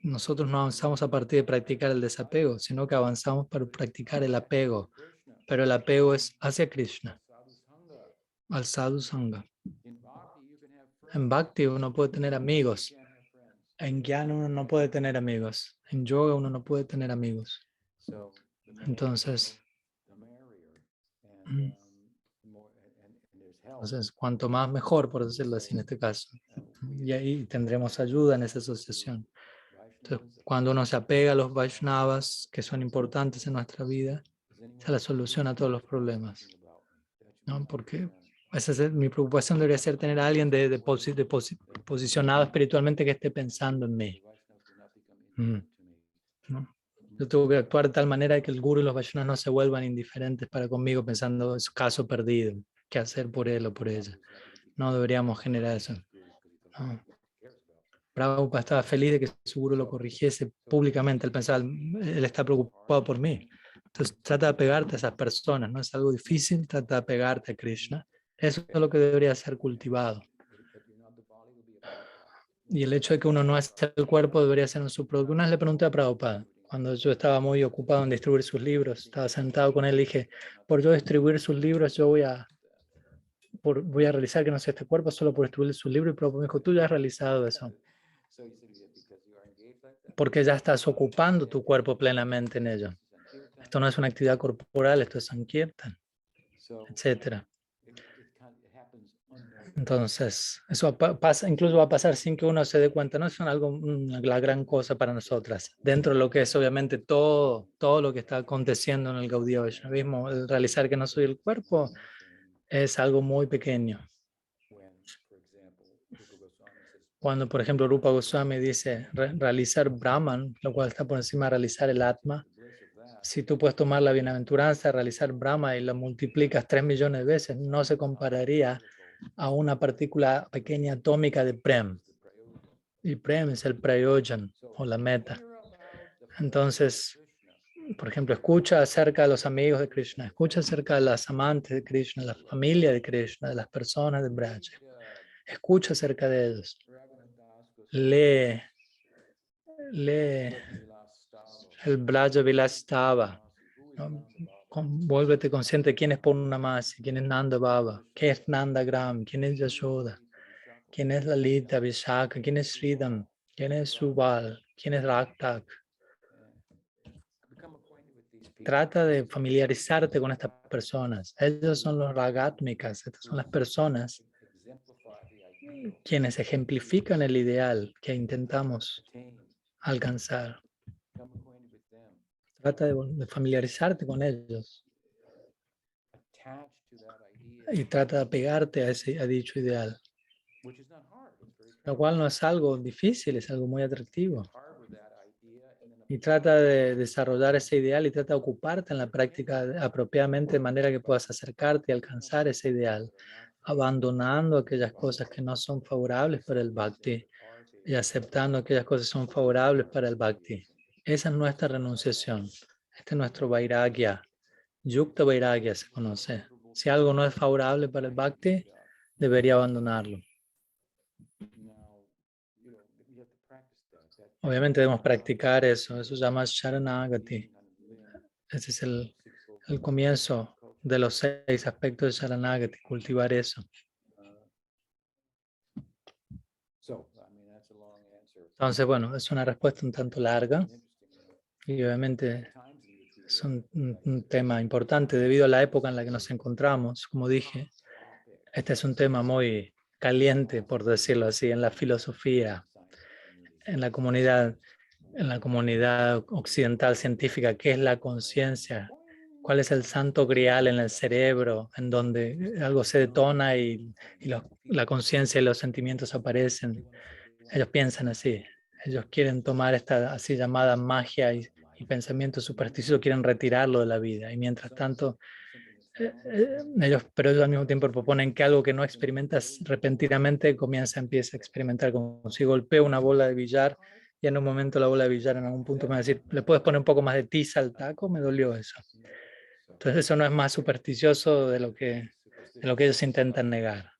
nosotros no avanzamos a partir de practicar el desapego, sino que avanzamos para practicar el apego. Pero el apego es hacia Krishna, al sadhu sangha. En Bhakti uno puede tener amigos. En Jnana uno no puede tener amigos. En yoga uno no puede tener amigos. Entonces, cuanto más mejor, por decirlo así en este caso. Y ahí tendremos ayuda en esa asociación. Entonces, cuando uno se apega a los Vaishnavas, que son importantes en nuestra vida, esa es la solución a todos los problemas, ¿no? Porque mi preocupación debería ser tener a alguien posicionado espiritualmente que esté pensando en mí, ¿no? Yo tengo que actuar de tal manera que el guru y los Vaishnavas no se vuelvan indiferentes para conmigo pensando en su caso perdido, qué hacer por él o por ella. No deberíamos generar eso. No. Prabhupada estaba feliz de que su guru lo corrigiese públicamente. Él pensaba, él está preocupado por mí. Entonces trata de pegarte a esas personas, ¿no? Es algo difícil, trata de pegarte a Krishna. Eso es lo que debería ser cultivado. Y el hecho de que uno no es el cuerpo debería ser un subproducto. Una vez le pregunté a Prabhupada, cuando yo estaba muy ocupado en distribuir sus libros, estaba sentado con él y dije, por yo distribuir sus libros, yo voy a realizar que no sea este cuerpo solo por distribuir sus libros. Y Prabhupada me dijo, tú ya has realizado eso. Porque ya estás ocupando tu cuerpo plenamente en ello. Esto no es una actividad corporal, esto es Sankirtan, etc. Entonces, eso pasa, incluso va a pasar sin que uno se dé cuenta, no es la gran cosa para nosotras. Dentro de lo que es obviamente todo lo que está aconteciendo en el Gaudiya Vaishnavismo, el realizar que no soy el cuerpo es algo muy pequeño. Cuando, por ejemplo, Rupa Goswami dice realizar Brahman, lo cual está por encima de realizar el Atma, si tú puedes tomar la bienaventuranza, realizar Brahma y la multiplicas 3 millones de veces, no se compararía a una partícula pequeña atómica de Prem. Y Prem es el Prayojan o la meta. Entonces, por ejemplo, escucha acerca de los amigos de Krishna, escucha acerca de las amantes de Krishna, la familia de Krishna, de las personas de Braja. Escucha acerca de ellos. Lee el Braja Vilastava, ¿no? Vuélvete consciente de quién es Purnamasi, quién es Nanda Baba, qué es Nanda Gram, quién es Yashoda, quién es Lalita, Vishaka, quién es Sridham, quién es Subal, quién es Raktak. Trata de familiarizarte con estas personas. Ellos son los Ragatmikas, estas son las personas quienes ejemplifican el ideal que intentamos alcanzar. Trata de familiarizarte con ellos y trata de apegarte a dicho ideal, lo cual no es algo difícil, es algo muy atractivo. Y trata de desarrollar ese ideal y trata de ocuparte en la práctica apropiadamente de manera que puedas acercarte y alcanzar ese ideal, abandonando aquellas cosas que no son favorables para el bhakti y aceptando aquellas cosas que son favorables para el bhakti. Esa es nuestra renunciación. Este es nuestro vairagya. Yukta vairagya se conoce. Si algo no es favorable para el bhakti, debería abandonarlo. Obviamente debemos practicar eso. Eso se llama Sharanagati. Ese es el comienzo de los 6 aspectos de Sharanagati, cultivar eso. Entonces, bueno, es una respuesta un tanto larga y obviamente es un tema importante debido a la época en la que nos encontramos. Como dije, este es un tema muy caliente, por decirlo así, en la filosofía, en la comunidad occidental científica. ¿Qué es la conciencia? ¿Cuál es el santo grial en el cerebro, en donde algo se detona y la conciencia y los sentimientos aparecen? Ellos piensan así. Ellos quieren tomar esta así llamada magia y pensamiento supersticioso, quieren retirarlo de la vida. Y mientras tanto, pero ellos al mismo tiempo proponen que algo que no experimentas repentinamente empieza a experimentar. Como si golpeo una bola de billar y en un momento la bola de billar en algún punto me va a decir, ¿le puedes poner un poco más de tiza al taco? Me dolió eso. Entonces eso no es más supersticioso de lo que ellos intentan negar.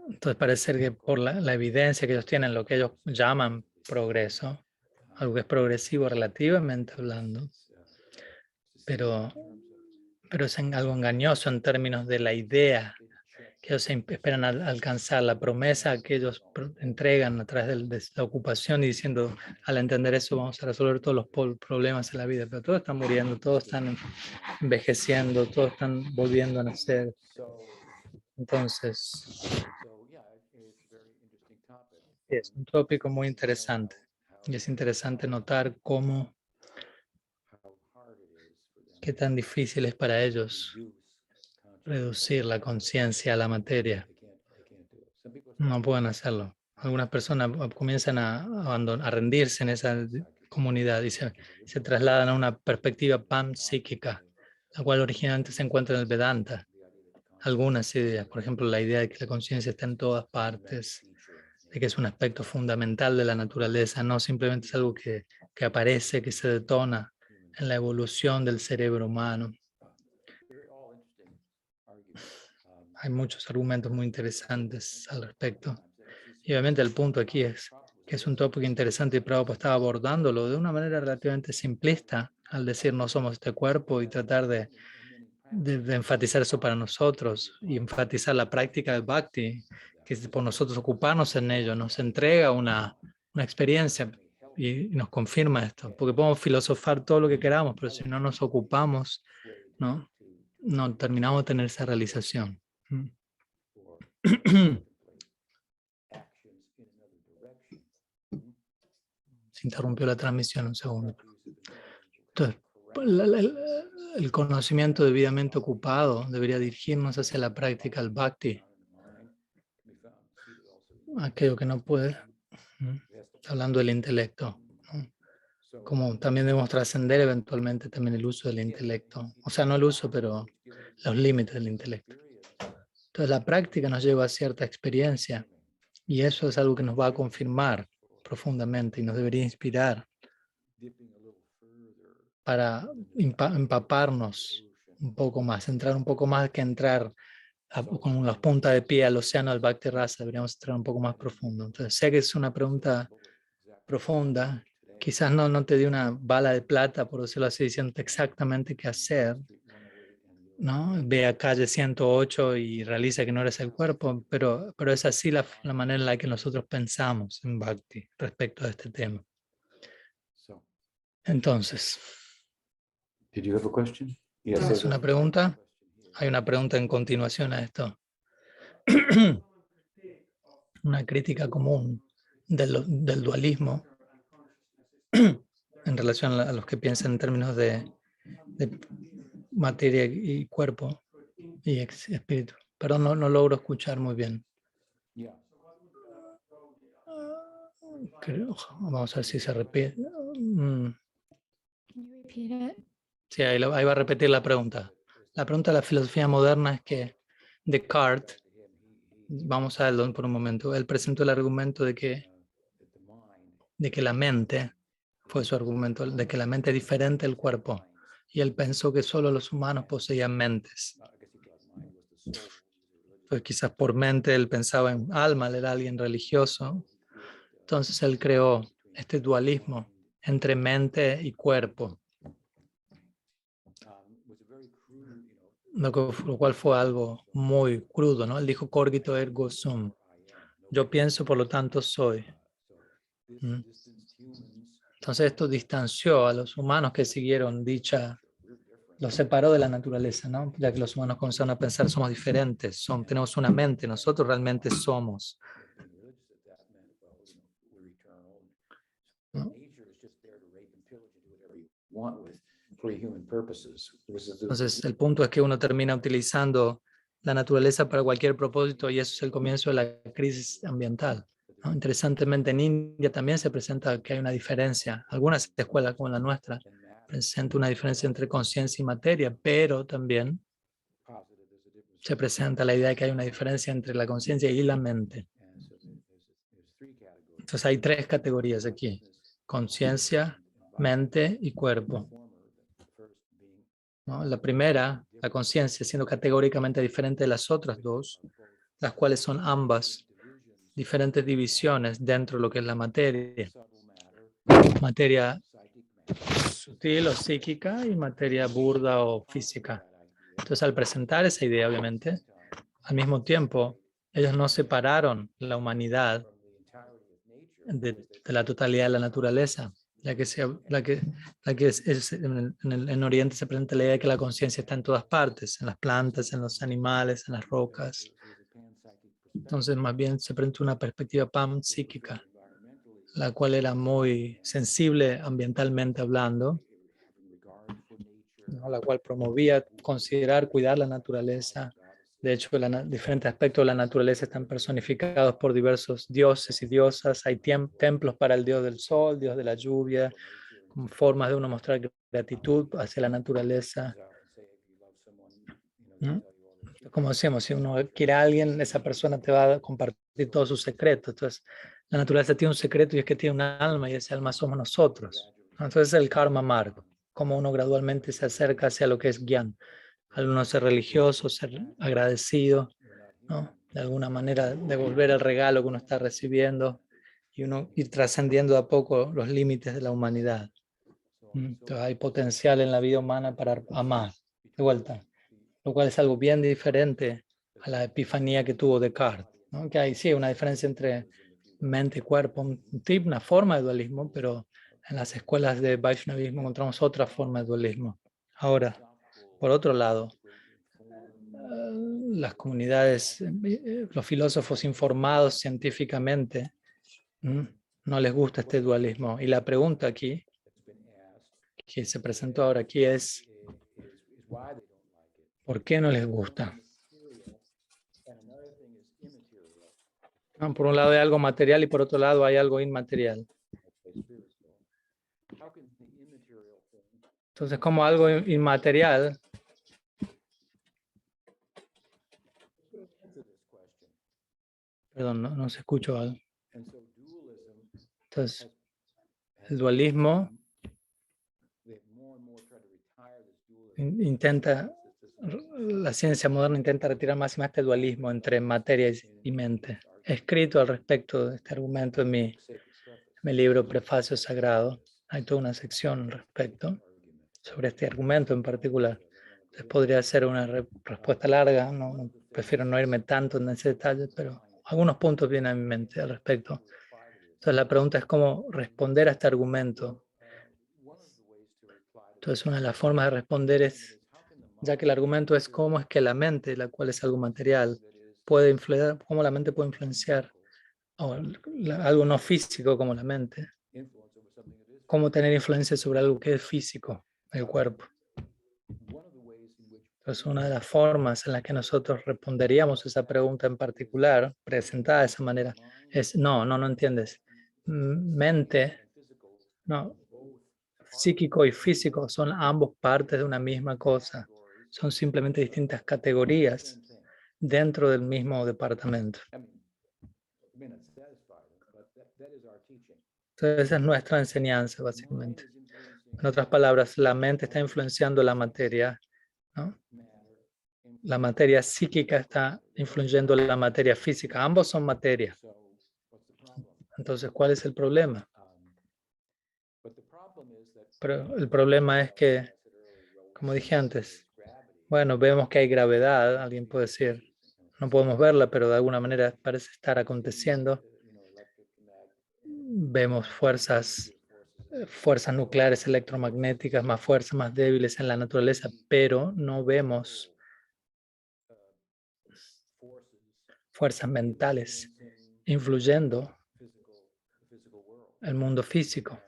Entonces parece ser que por la evidencia que ellos tienen, lo que ellos llaman progreso, algo que es progresivo relativamente hablando, pero es algo engañoso en términos de la idea que ellos esperan alcanzar, la promesa que ellos entregan a través de la ocupación y diciendo, al entender eso vamos a resolver todos los problemas en la vida, pero todos están muriendo, todos están envejeciendo, todos están volviendo a nacer. Entonces, es un tópico muy interesante y es interesante notar qué tan difícil es para ellos reducir la conciencia a la materia. No pueden hacerlo. Algunas personas comienzan a rendirse en esa comunidad y se trasladan a una perspectiva psíquica, la cual originalmente se encuentra en el Vedanta. Algunas ideas, por ejemplo, la idea de que la conciencia está en todas partes, de que es un aspecto fundamental de la naturaleza, no simplemente es algo que aparece, que se detona en la evolución del cerebro humano. Hay muchos argumentos muy interesantes al respecto. Y obviamente el punto aquí es que es un tópico interesante y Prabhupada estaba abordándolo de una manera relativamente simplista al decir no somos este cuerpo y tratar de enfatizar eso para nosotros y enfatizar la práctica del bhakti, que por nosotros ocuparnos en ello nos entrega una experiencia y nos confirma esto, porque podemos filosofar todo lo que queramos, pero si no nos ocupamos, no terminamos de tener esa realización. Se interrumpió la transmisión un segundo. Entonces, el conocimiento debidamente ocupado debería dirigirnos hacia la práctica del bhakti. Aquello que no puede, hablando del intelecto, ¿no? como también debemos trascender eventualmente también el uso del intelecto. O sea, no el uso, pero los límites del intelecto. Entonces la práctica nos lleva a cierta experiencia y eso es algo que nos va a confirmar profundamente y nos debería inspirar para empaparnos un poco más, entrar un poco más que entrar con las puntas de pie al océano del Bhakti Rasa, deberíamos entrar un poco más profundo. Entonces sé que es una pregunta profunda, quizás no te di una bala de plata, por decirlo así, diciéndote exactamente qué hacer, ¿no? Ve a calle 108 y realiza que no eres el cuerpo, pero es así la manera en la que nosotros pensamos en Bhakti respecto a este tema. Entonces, Did you have a question? Yes, ¿tienes there's una a- pregunta? Hay una pregunta en continuación a esto. Una crítica común del dualismo en relación a los que piensan en términos de materia y cuerpo y espíritu. Perdón, no logro escuchar muy bien. Yeah. Vamos a ver si se repite. Can you repeat it? Sí, ahí va a repetir la pregunta. La pregunta de la filosofía moderna es que Descartes, vamos a verlo por un momento, él presentó el argumento de que la mente, fue su argumento, de que la mente es diferente del cuerpo. Y él pensó que solo los humanos poseían mentes. Entonces quizás por mente él pensaba en alma, él era alguien religioso. Entonces él creó este dualismo entre mente y cuerpo, lo cual fue algo muy crudo, ¿no? Él dijo cogito ergo sum. Yo pienso, por lo tanto soy. ¿Mm? Entonces esto distanció a los humanos que siguieron los separó de la naturaleza, ¿no? Ya que los humanos comenzaron a pensar somos diferentes, tenemos una mente, nosotros realmente somos. ¿No? Entonces el punto es que uno termina utilizando la naturaleza para cualquier propósito y eso es el comienzo de la crisis ambiental, ¿no? Interesantemente en India también se presenta que hay una diferencia. Algunas escuelas como la nuestra presentan una diferencia entre conciencia y materia, pero también se presenta la idea de que hay una diferencia entre la conciencia y la mente. Entonces hay tres categorías aquí: conciencia, mente y cuerpo, ¿no? La primera, la conciencia, siendo categóricamente diferente de las otras dos, las cuales son ambas diferentes divisiones dentro de lo que es la materia. Materia sutil o psíquica y materia burda o física. Entonces, al presentar esa idea, obviamente, al mismo tiempo, ellos no separaron la humanidad de la totalidad de la naturaleza, ya que, en Oriente se presenta la idea de que la conciencia está en todas partes, en las plantas, en los animales, en las rocas. Entonces, más bien se presenta una perspectiva psíquica, la cual era muy sensible ambientalmente hablando, ¿no? La cual promovía considerar, cuidar la naturaleza. De hecho, diferentes aspectos de la naturaleza están personificados por diversos dioses y diosas. Hay templos para el dios del sol, dios de la lluvia, como formas de uno mostrar gratitud hacia la naturaleza, ¿no? Como decíamos, si uno quiere a alguien, esa persona te va a compartir todos sus secretos. Entonces, la naturaleza tiene un secreto y es que tiene un alma y ese alma somos nosotros. Entonces, el karma marga, como uno gradualmente se acerca hacia lo que es Gyan. Al uno ser religioso, ser agradecido, ¿no? De alguna manera devolver el regalo que uno está recibiendo y uno ir trascendiendo a poco los límites de la humanidad. Entonces, hay potencial en la vida humana para amar, de vuelta, lo cual es algo bien diferente a la epifanía que tuvo Descartes, ¿no? Que hay sí una diferencia entre mente y cuerpo, una forma de dualismo, pero en las escuelas de Vaishnavismo encontramos otra forma de dualismo. Ahora, por otro lado, las comunidades, los filósofos informados científicamente, no les gusta este dualismo. Y la pregunta aquí, que se presentó ahora aquí, es ¿por qué no les gusta? Por un lado hay algo material y por otro lado hay algo inmaterial. Entonces, como algo inmaterial, perdón, no se escuchó algo. Entonces, el dualismo la ciencia moderna intenta retirar más y más este dualismo entre materia y mente. He escrito al respecto de este argumento en mi libro Prefacio Sagrado. Hay toda una sección al respecto sobre este argumento en particular. Entonces podría ser una respuesta larga, prefiero no irme tanto en ese detalle, pero algunos puntos vienen a mi mente al respecto. Entonces la pregunta es cómo responder a este argumento. Entonces una de las formas de responder es, ya que el argumento es cómo es que la mente, la cual es algo material, puede influir, cómo la mente puede influenciar algo no físico como la mente, cómo tener influencia sobre algo que es físico, el cuerpo. Entonces una de las formas en las que nosotros responderíamos esa pregunta en particular, presentada de esa manera, es no entiendes. Mente, no, psíquico y físico son ambos partes de una misma cosa. Son simplemente distintas categorías dentro del mismo departamento. Entonces esa es nuestra enseñanza, básicamente. En otras palabras, la mente está influenciando la materia, ¿no? La materia psíquica está influyendo la materia física. Ambos son materia. Entonces, ¿cuál es el problema? Pero el problema es que, como dije antes, bueno, vemos que hay gravedad, alguien puede decir, no podemos verla, pero de alguna manera parece estar aconteciendo. Vemos fuerzas nucleares electromagnéticas, más fuerzas, más débiles en la naturaleza, pero no vemos fuerzas mentales influyendo el mundo físico.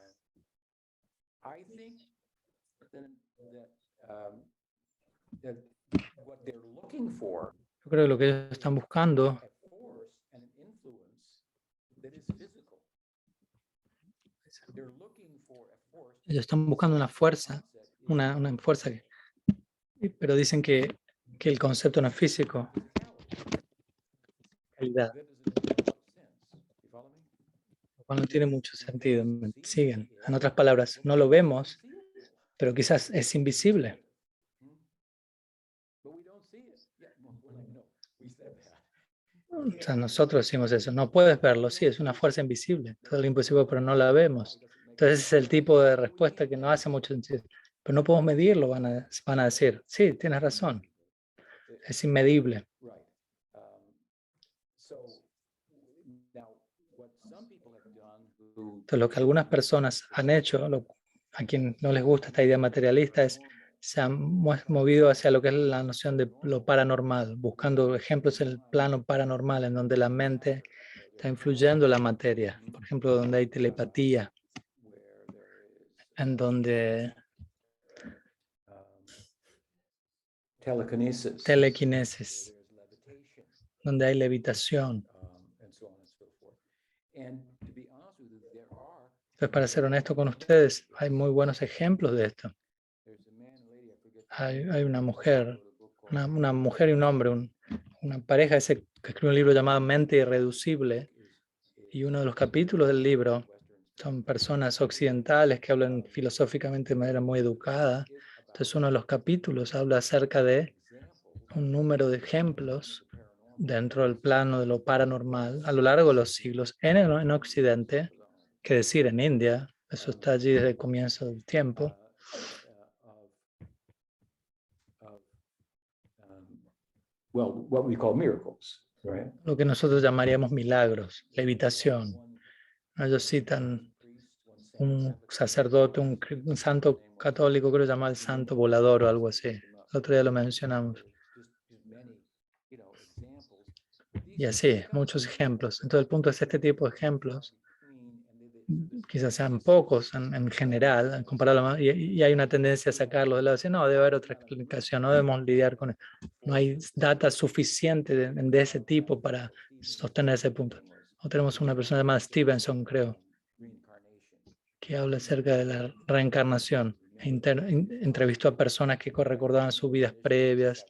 Yo creo que lo que ellos están buscando una fuerza, una fuerza, pero dicen que el concepto no es físico. Realidad. Lo cual no tiene mucho sentido. Siguen. En otras palabras, no lo vemos, pero quizás es invisible. O sea, nosotros decimos eso, no puedes verlo, sí, es una fuerza invisible, todo lo imposible, pero no la vemos. Entonces ese es el tipo de respuesta que no hace mucho sentido. Pero no podemos medirlo, van a decir. Sí, tienes razón, es inmedible. Entonces lo que algunas personas han hecho, a quien no les gusta esta idea materialista, es se han movido hacia lo que es la noción de lo paranormal, buscando ejemplos en el plano paranormal, en donde la mente está influyendo la materia. Por ejemplo, donde hay telepatía, en donde telequinesis, donde hay levitación. Entonces, para ser honesto con ustedes, hay muy buenos ejemplos de esto. Hay una mujer y un hombre, una pareja que escribe un libro llamado Mente Irreducible, y uno de los capítulos del libro son personas occidentales que hablan filosóficamente de manera muy educada. Entonces uno de los capítulos habla acerca de un número de ejemplos dentro del plano de lo paranormal a lo largo de los siglos en Occidente, que decir en India, eso está allí desde el comienzo del tiempo. Lo que nosotros llamaríamos milagros, levitación. Ellos citan un sacerdote, un santo católico, creo que se llama el santo volador o algo así. El otro día lo mencionamos. Y así, muchos ejemplos. Entonces el punto es este tipo de ejemplos, quizás sean pocos en general, comparado y hay una tendencia a sacarlos de lado, decir, no, debe haber otra explicación, no debemos lidiar con eso. No hay data suficiente de ese tipo para sostener ese punto. O tenemos una persona llamada Stevenson, creo, que habla acerca de la reencarnación. entrevistó a personas que recordaban sus vidas previas.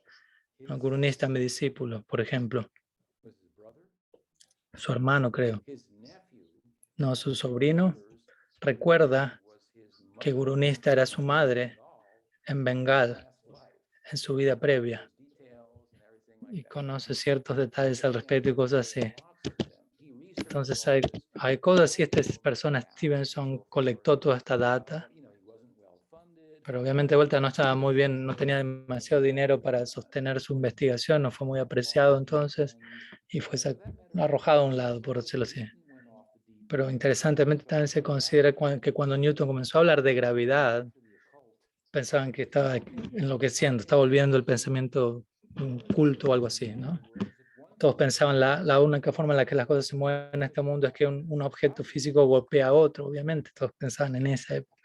¿No? Gurunista, mi discípulo, por ejemplo. Su hermano, creo. No, su sobrino recuerda que Gurunista era su madre en Bengal, en su vida previa. Y conoce ciertos detalles al respecto y cosas así. Entonces hay cosas así. Esta persona, Stevenson, colectó toda esta data. Pero obviamente de vuelta no estaba muy bien, no tenía demasiado dinero para sostener su investigación, no fue muy apreciado entonces y fue arrojado a un lado, por decirlo así. Pero interesantemente también se considera que cuando Newton comenzó a hablar de gravedad, pensaban que estaba enloqueciendo, estaba volviendo el pensamiento culto o algo así, ¿no? Todos pensaban la única forma en la que las cosas se mueven en este mundo es que un objeto físico golpea a otro, obviamente, todos pensaban en esa época.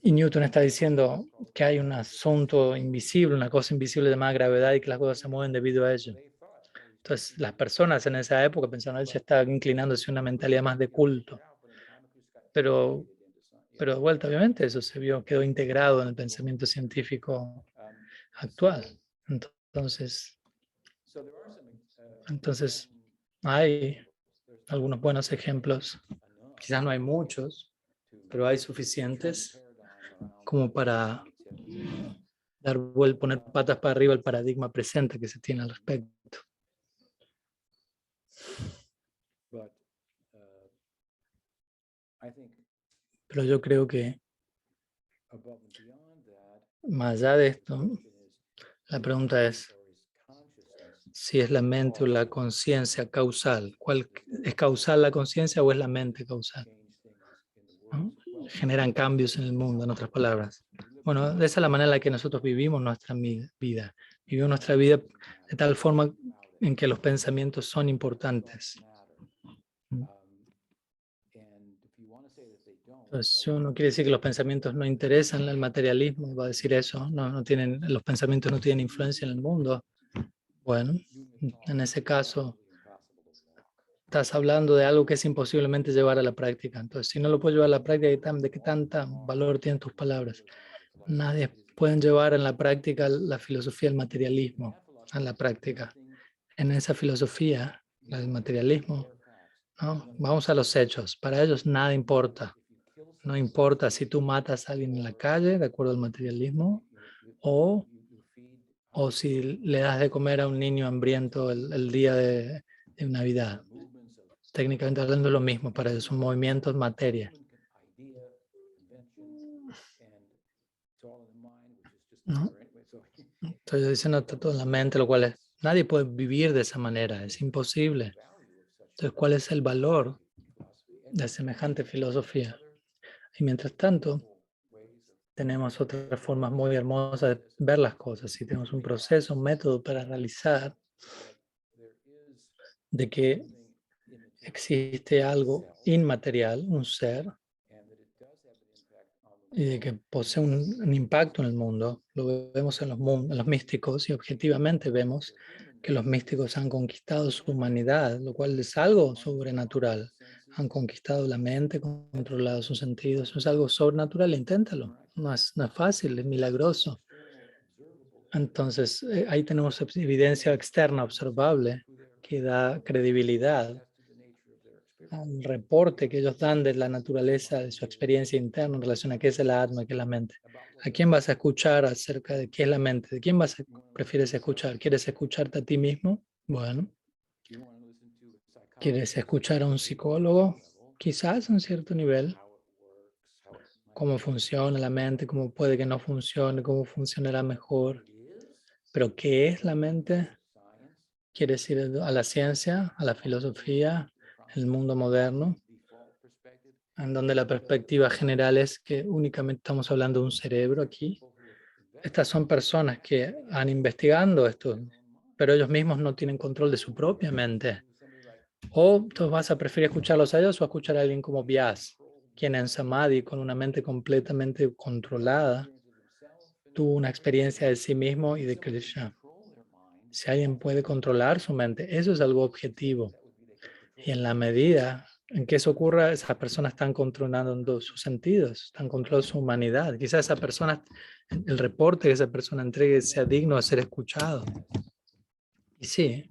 Y Newton está diciendo que hay un asunto invisible, una cosa invisible llamada gravedad y que las cosas se mueven debido a ello. Entonces, las personas en esa época pensaban, él ya estaba inclinándose a una mentalidad más de culto. Pero de vuelta, obviamente, eso quedó integrado en el pensamiento científico actual. Entonces hay algunos buenos ejemplos. Quizás no hay muchos, pero hay suficientes como para poner patas para arriba el paradigma presente que se tiene al respecto. Pero yo creo que más allá de esto, la pregunta es si es la mente o la conciencia causal. ¿Cuál es causal la conciencia o es la mente causal? ¿No? Generan cambios en el mundo, en otras palabras. Bueno, esa es la manera en la que nosotros vivimos nuestra vida. Vivimos nuestra vida de tal forma en que los pensamientos son importantes. Entonces, si uno quiere decir que los pensamientos no interesan el materialismo, va a decir eso, los pensamientos no tienen influencia en el mundo. Bueno, en ese caso, estás hablando de algo que es imposiblemente llevar a la práctica. Entonces, si no lo puedes llevar a la práctica, ¿de qué tanta valor tienen tus palabras? Nadie puede llevar en la práctica la filosofía del materialismo a la práctica. En esa filosofía, la del materialismo, ¿no? Vamos a los hechos. Para ellos nada importa. No importa si tú matas a alguien en la calle, de acuerdo al materialismo, o si le das de comer a un niño hambriento el día de Navidad. Técnicamente hablando es lo mismo para ellos, son movimientos materia. ¿No? Estoy diciendo está todo en la mente, lo cual es, nadie puede vivir de esa manera, es imposible. Entonces, ¿cuál es el valor de semejante filosofía? Y mientras tanto, tenemos otras formas muy hermosas de ver las cosas. Si tenemos un proceso, un método para realizar de que existe algo inmaterial, un ser, y de que posee un impacto en el mundo. Lo vemos en los místicos y objetivamente vemos que los místicos han conquistado su humanidad, lo cual es algo sobrenatural. Han conquistado la mente, controlado sus sentidos. Eso es algo sobrenatural, inténtalo. No es fácil, es milagroso. Entonces, ahí tenemos evidencia externa observable que da credibilidad al reporte que ellos dan de la naturaleza de su experiencia interna en relación a qué es el alma, qué es la mente. ¿A quién vas a escuchar acerca de qué es la mente? ¿De quién prefieres escuchar? ¿Quieres escucharte a ti mismo? Bueno. ¿Quieres escuchar a un psicólogo? Quizás a un cierto nivel. Cómo funciona la mente, cómo puede que no funcione, cómo funcionará mejor. Pero ¿qué es la mente? ¿Quieres ir a la ciencia, a la filosofía, el mundo moderno, en donde la perspectiva general es que únicamente estamos hablando de un cerebro aquí? Estas son personas que han investigado esto, pero ellos mismos no tienen control de su propia mente. O tú vas a preferir escucharlos a ellos o escuchar a alguien como Vyas, quien en Samadhi, con una mente completamente controlada, tuvo una experiencia de sí mismo y de Krishna. Si alguien puede controlar su mente, eso es algo objetivo. Y en la medida en que eso ocurra, esas personas están controlando sus sentidos, están controlando su humanidad. Quizás esa persona, el reporte que esa persona entregue sea digno de ser escuchado. Y sí,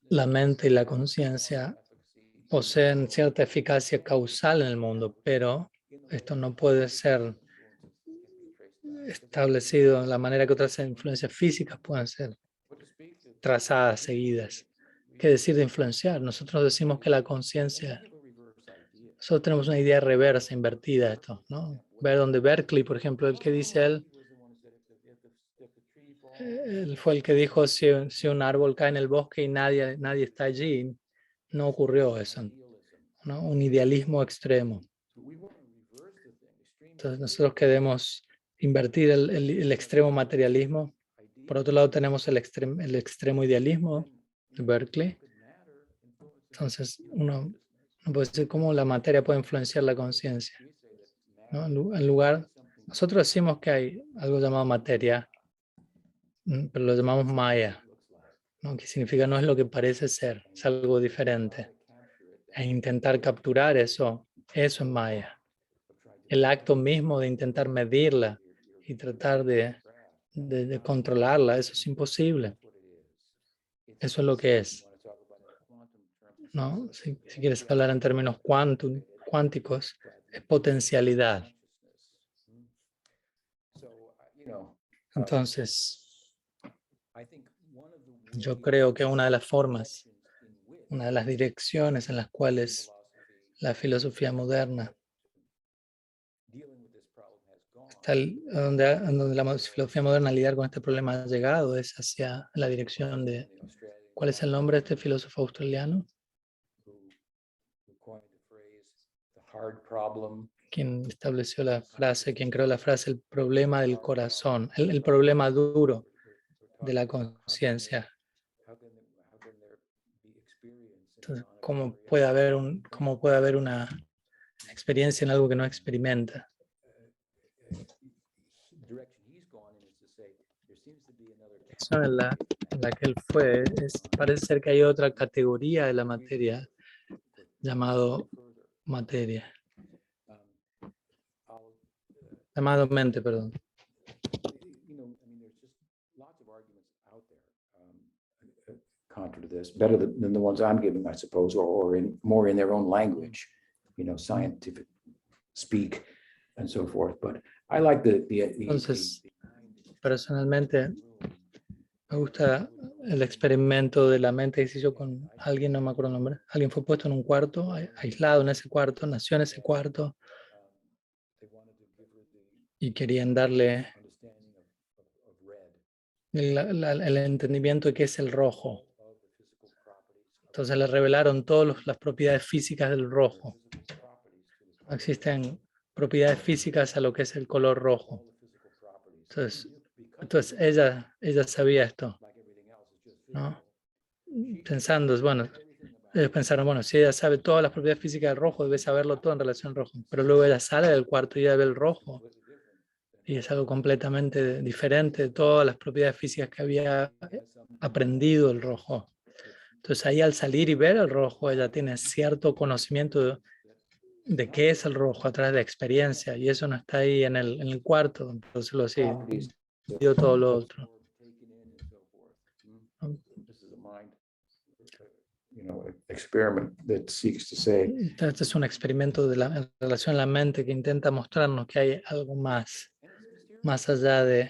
la mente y la conciencia poseen cierta eficacia causal en el mundo, pero esto no puede ser establecido de la manera que otras influencias físicas pueden ser trazadas, seguidas. ¿Qué decir de influenciar? Nosotros decimos que la conciencia, nosotros tenemos una idea reversa, invertida de esto, ¿no? Ver donde Berkeley, por ejemplo, el que dice él fue el que dijo si un árbol cae en el bosque y nadie está allí, no ocurrió eso, ¿no? Un idealismo extremo. Entonces nosotros queremos invertir el extremo materialismo. Por otro lado tenemos el extremo idealismo de Berkeley. Entonces uno puede decir cómo la materia puede influenciar la conciencia, ¿no? En lugar, nosotros decimos que hay algo llamado materia, pero lo llamamos Maya, ¿no? Que significa no es lo que parece ser, es algo diferente. E intentar capturar eso es Maya. El acto mismo de intentar medirla y tratar de controlarla, eso es imposible. Eso es lo que es, ¿no? Si quieres hablar en términos cuánticos, es potencialidad. Entonces, yo creo que una de las formas, una de las direcciones en las cuales la filosofía moderna, donde la filosofía moderna lidiar con este problema ha llegado, es hacia la dirección de, ¿cuál es el nombre de este filósofo australiano? Quien estableció la frase, quien creó la frase, el problema del corazón, el problema duro de la conciencia. Entonces, ¿cómo puede haber una experiencia en algo que no experimenta? Eso en la que él fue, parece ser que hay otra categoría de la materia llamado materia. Llamado mente, perdón. Counter to this, better than the ones I'm giving, I suppose, or more in their own language, scientific speak and so forth. But I like Entonces, personalmente, me gusta el experimento de la mente que se hizo con alguien, no me acuerdo el nombre. Alguien fue puesto en un cuarto, aislado en ese cuarto, nació en ese cuarto y querían darle el entendimiento de qué es el rojo. Entonces le revelaron todas las propiedades físicas del rojo. Existen propiedades físicas a lo que es el color rojo. Entonces ella sabía esto, ¿no? Pensando, bueno, ellos pensaron, bueno, si ella sabe todas las propiedades físicas del rojo, debe saberlo todo en relación al rojo. Pero luego ella sale del cuarto y ella ve el rojo. Y es algo completamente diferente de todas las propiedades físicas que había aprendido el rojo. Entonces ahí al salir y ver el rojo, ella tiene cierto conocimiento de qué es el rojo a través de experiencia, y eso no está ahí en el cuarto, entonces lo sí, dio todo lo otro. Este es un experimento en relación a la mente que intenta mostrarnos que hay algo más allá de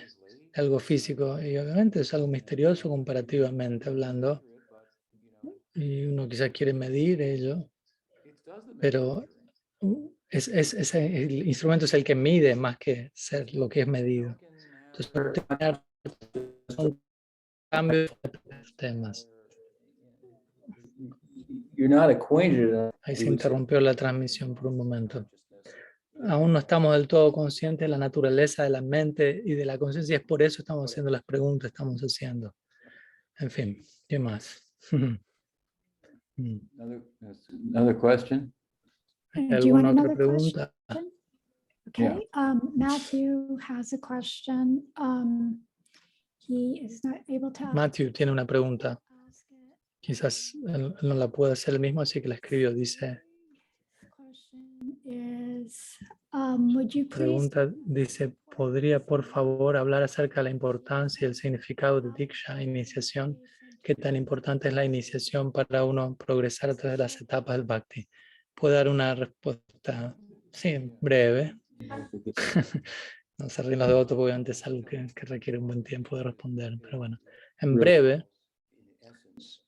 algo físico, y obviamente es algo misterioso comparativamente hablando, y uno quizás quiere medir ello, pero el instrumento es el que mide más que ser lo que es medido. Entonces, son cambios de temas. Ahí se interrumpió la transmisión por un momento. Aún no estamos del todo conscientes de la naturaleza de la mente y de la conciencia, es por eso estamos haciendo las preguntas, estamos haciendo. En fin, ¿qué más? Another question? Do you want ¿Alguna otra another pregunta? question? Okay, Matthew has a question. He is not able to Matthew tiene una pregunta. ask it. Quizás él no la puede hacer él mismo, así que la escribió. Dice, Question is, would you please pregunta, dice, ¿podría por favor hablar acerca de la importancia y el significado de Diksha, iniciación? ¿Qué tan importante es la iniciación para uno progresar a través de las etapas del Bhakti? ¿Puedo dar una respuesta? Sí, breve. No se ríen los devotos, porque obviamente es algo que requiere un buen tiempo de responder, pero bueno, en breve,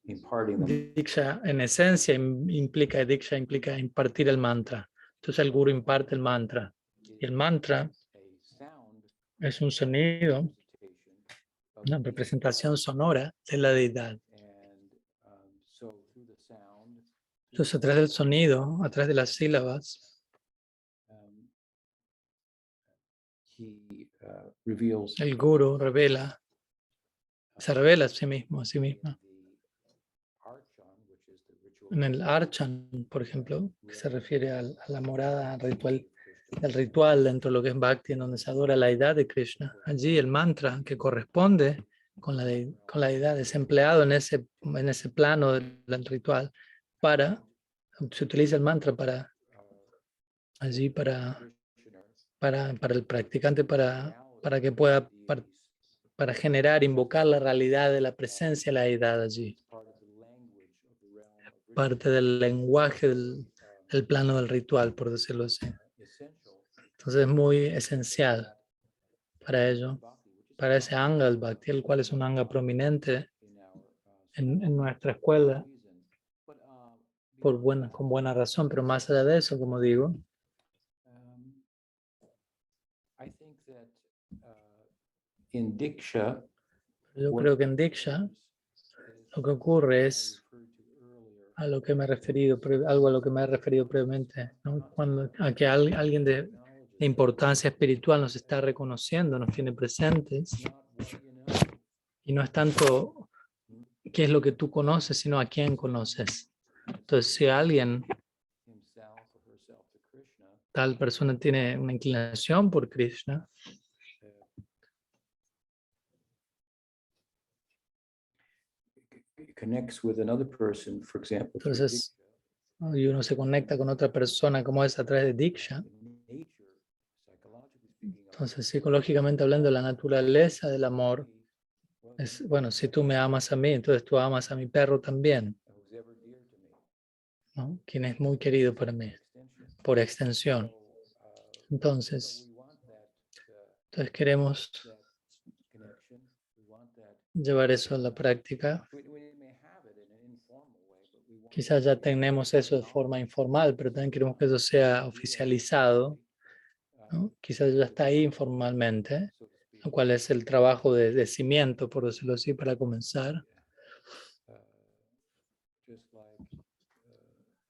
Imparting them. Diksha en esencia Diksha implica impartir el mantra. Entonces el guru imparte el mantra. Y el mantra es un sonido, una representación sonora de la deidad. Entonces a través del sonido, a través de las sílabas, el guru se revela a sí mismo, a sí misma. En el Archan, por ejemplo, que se refiere a la morada ritual, del ritual dentro de lo que es Bhakti, en donde se adora la deidad de Krishna. Allí el mantra que corresponde con la deidad es empleado en ese plano del ritual se utiliza el mantra para el practicante para que pueda para generar, invocar la realidad de la presencia de la deidad allí. Parte del lenguaje del plano del ritual, por decirlo así. Entonces es muy esencial para ello, para ese anga del Bhakti, el cual es un anga prominente en nuestra escuela, con buena razón, pero más allá de eso, como digo, yo creo que en Diksha lo que ocurre es algo a lo que me he referido previamente, ¿no? A que alguien de importancia espiritual nos está reconociendo, nos tiene presentes, y no es tanto qué es lo que tú conoces, sino a quién conoces. Entonces, si tal persona tiene una inclinación por Krishna, entonces, y uno se conecta con otra persona como es a través de Diksha. Entonces, psicológicamente hablando, la naturaleza del amor es, bueno, si tú me amas a mí, entonces tú amas a mi perro también, ¿no? Quien es muy querido para mí, por extensión. Entonces queremos llevar eso a la práctica. Quizás ya tenemos eso de forma informal, pero también queremos que eso sea oficializado, ¿no? Quizás ya está ahí informalmente, lo cual es el trabajo de cimiento, por decirlo así, para comenzar.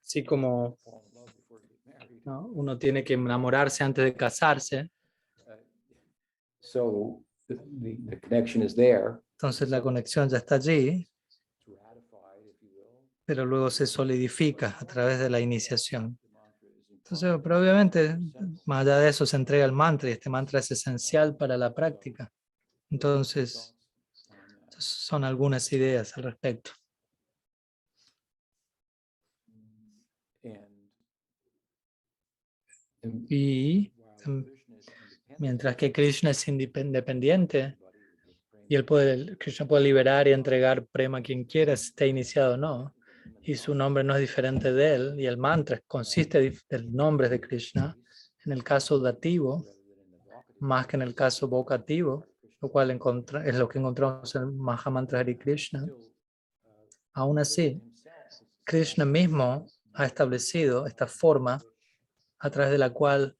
Así como, ¿no?, uno tiene que enamorarse antes de casarse. Entonces la conexión ya está allí, pero luego se solidifica a través de la iniciación. Entonces, pero obviamente, más allá de eso se entrega el mantra, y este mantra es esencial para la práctica. Entonces, son algunas ideas al respecto. Y mientras que Krishna es independiente y Krishna puede liberar y entregar prema a quien quiera, esté iniciado o no, y su nombre no es diferente de él, y el mantra consiste del nombre de Krishna, en el caso dativo, más que en el caso vocativo, lo cual es lo que encontramos en el Mahamantra Hare Krishna. Aún así, Krishna mismo ha establecido esta forma a través de la cual,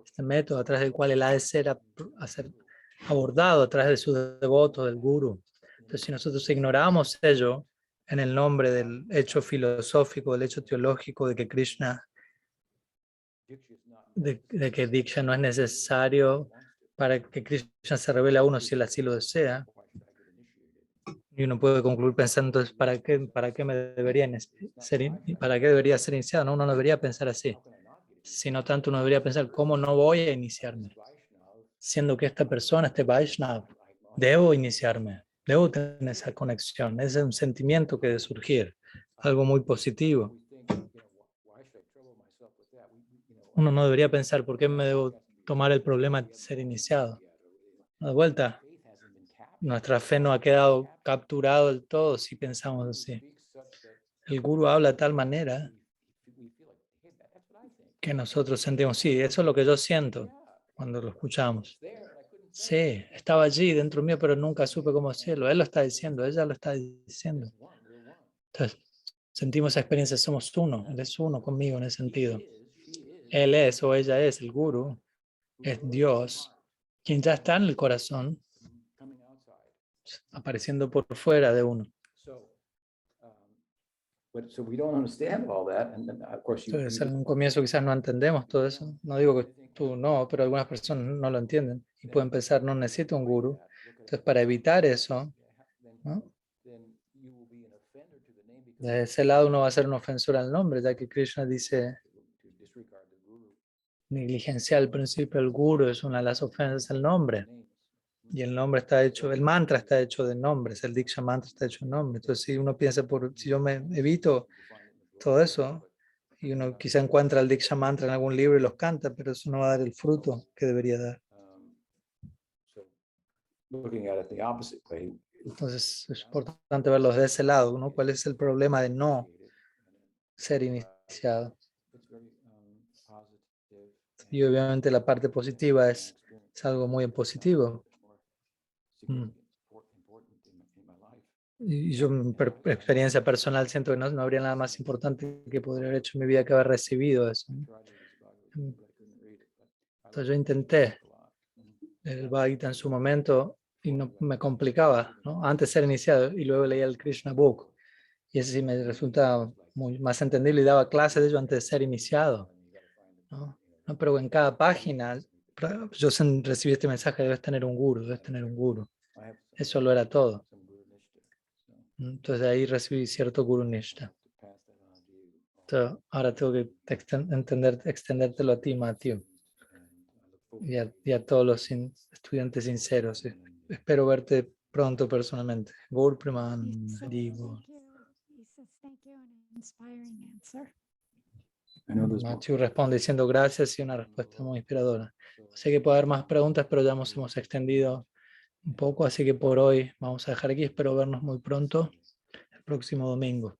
este método a través del cual él ha de ser abordado a través de sus devotos, del guru. Entonces, si nosotros ignoramos ello en el nombre del hecho filosófico, del hecho teológico de que Krishna, de que Diksha no es necesario para que Krishna se revele a uno si él así lo desea, y uno puede concluir pensando, entonces, ¿para qué debería ser iniciado? No, uno no debería pensar así, sino tanto uno debería pensar, ¿cómo no voy a iniciarme? Siendo que esta persona, este Vaishnava, debo iniciarme. debo tener esa conexión, ese es un sentimiento que debe surgir, algo muy positivo. Uno no debería pensar por qué me debo tomar el problema de ser iniciado. De vuelta, nuestra fe no ha quedado capturado del todo si pensamos así. El gurú habla de tal manera que nosotros sentimos, sí, eso es lo que yo siento cuando lo escuchamos. Sí, estaba allí dentro mío, pero nunca supe cómo hacerlo. Él lo está diciendo, ella lo está diciendo. Entonces, sentimos esa experiencia, somos uno, Él es uno conmigo en ese sentido. Él es o ella es el gurú, es Dios, quien ya está en el corazón, apareciendo por fuera de uno. Entonces, en un comienzo quizás no entendemos todo eso. No digo que tú no, pero algunas personas no lo entienden y pueden pensar, no necesito un gurú. Entonces, para evitar eso, ¿no? De ese lado uno va a ser una ofensora al nombre, ya que Krishna dice, negligenciar el principio del gurú es una de las ofensas al nombre. Y el nombre está hecho, el mantra está hecho de nombres, el Diksha mantra está hecho de nombres. Entonces, si uno piensa, si yo me evito todo eso, y uno quizá encuentra el Diksha mantra en algún libro y los canta, pero eso no va a dar el fruto que debería dar. Entonces, es importante verlos de ese lado, ¿no? ¿Cuál es el problema de no ser iniciado? Y obviamente la parte positiva es algo muy positivo. Y yo, por experiencia personal, siento que no habría nada más importante que podría haber hecho en mi vida que haber recibido eso, ¿no? Entonces yo intenté el Bhagavad Gita en su momento y no me complicaba, ¿no? Antes de ser iniciado, y luego leía el Krishna Book. Y ese sí me resulta muy más entendible y daba clases de ello antes de ser iniciado, ¿no? No, pero en cada página, yo recibí este mensaje, debes tener un guru, debes tener un guru. Eso lo era todo. Entonces de ahí recibí cierto guru nishta. Entonces, ahora tengo que extendértelo a ti, Matthew, y a todos los estudiantes sinceros. Espero verte pronto personalmente. Gaur Preman, Hari Gaur. He says thank you and an inspiring answer. Matthew responde diciendo gracias y una respuesta muy inspiradora. Sé que puede haber más preguntas, pero ya nos hemos extendido un poco, así que por hoy vamos a dejar aquí. Espero vernos muy pronto, el próximo domingo.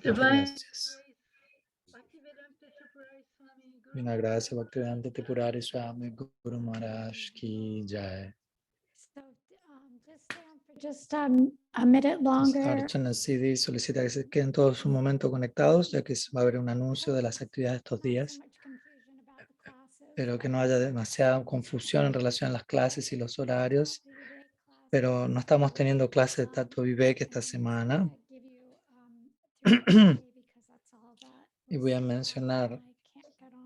Gracias. Una gracia, Bhaktivedanta Tripurari Swami Guru Maharaj Ki Jai. So just stay on for just a minute longer. Archana CD solicita que se queden todos un momento conectados, ya que va a haber un anuncio de las actividades de estos días, pero que no haya demasiada confusión en relación a las clases y los horarios. Pero no estamos teniendo clases de Tattva Vivek esta semana. Y voy a mencionar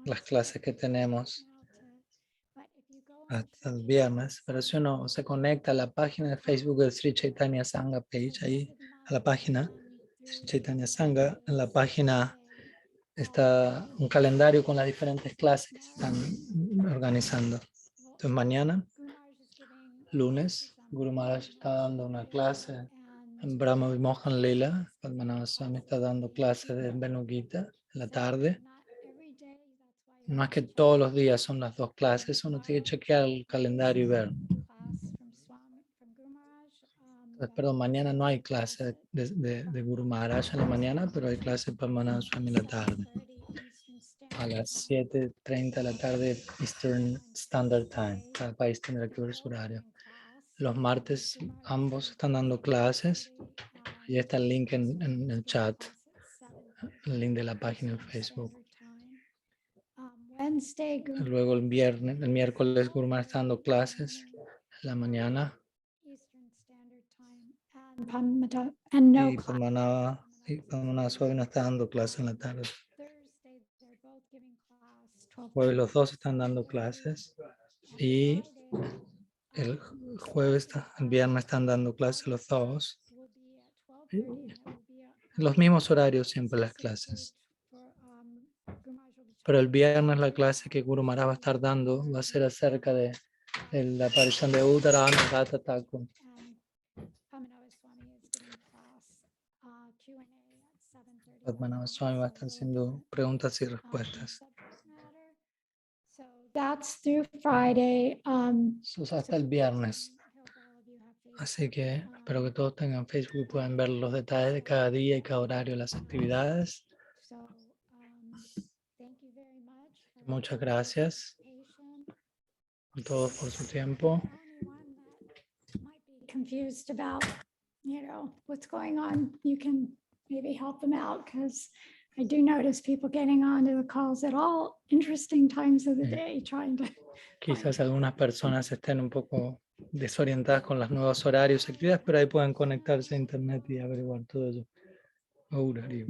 las clases que tenemos hasta el viernes, pero si uno se conecta a la página de Facebook del Sri Chaitanya Sangha page, ahí a la página Sri Chaitanya Sangha, en la página está un calendario con las diferentes clases que se están organizando. Entonces mañana, lunes, Guru Maharaj está dando una clase en Brahma Vimohan Lila, Padmanabha Swami está dando clases de Venu Gita en la tarde. No es que todos los días son las dos clases, uno tiene que chequear el calendario y ver. Perdón, mañana no hay clase de Guru Maharaj en la mañana, pero hay clase de Padmanabha Swami en la tarde. A las 7:30 de la tarde Eastern Standard Time. Cada país tendrá que ver su horario. Los martes ambos están dando clases. Ahí está el link en el chat, el link de la página de Facebook. Luego el miércoles Guru Maharaj está dando clases en la mañana. Y Padmanabha Swami no está dando clases en la tarde. Jueves los dos están dando clases y el viernes están dando clases los dos. Los mismos horarios siempre las clases. Pero el viernes la clase que Guru Maharaj va a estar dando va a ser acerca de la aparición de Uttarana Gata Thakur. Padmanabha Swami is giving class, Q&A at 7:30. Padmanabha Swami va a estar haciendo preguntas y respuestas. So that's through Friday. Eso es hasta el viernes. Así que espero que todos tengan Facebook y puedan ver los detalles de cada día y cada horario de las actividades. Muchas gracias a todos por su tiempo. Confused about, what's going on, you can maybe help them out, because I do notice people getting onto the calls at all interesting times of the day, trying to. Quizás algunas personas estén un poco desorientadas con los nuevos horarios y actividades, pero ahí pueden conectarse a internet y averiguar todo eso. Horario.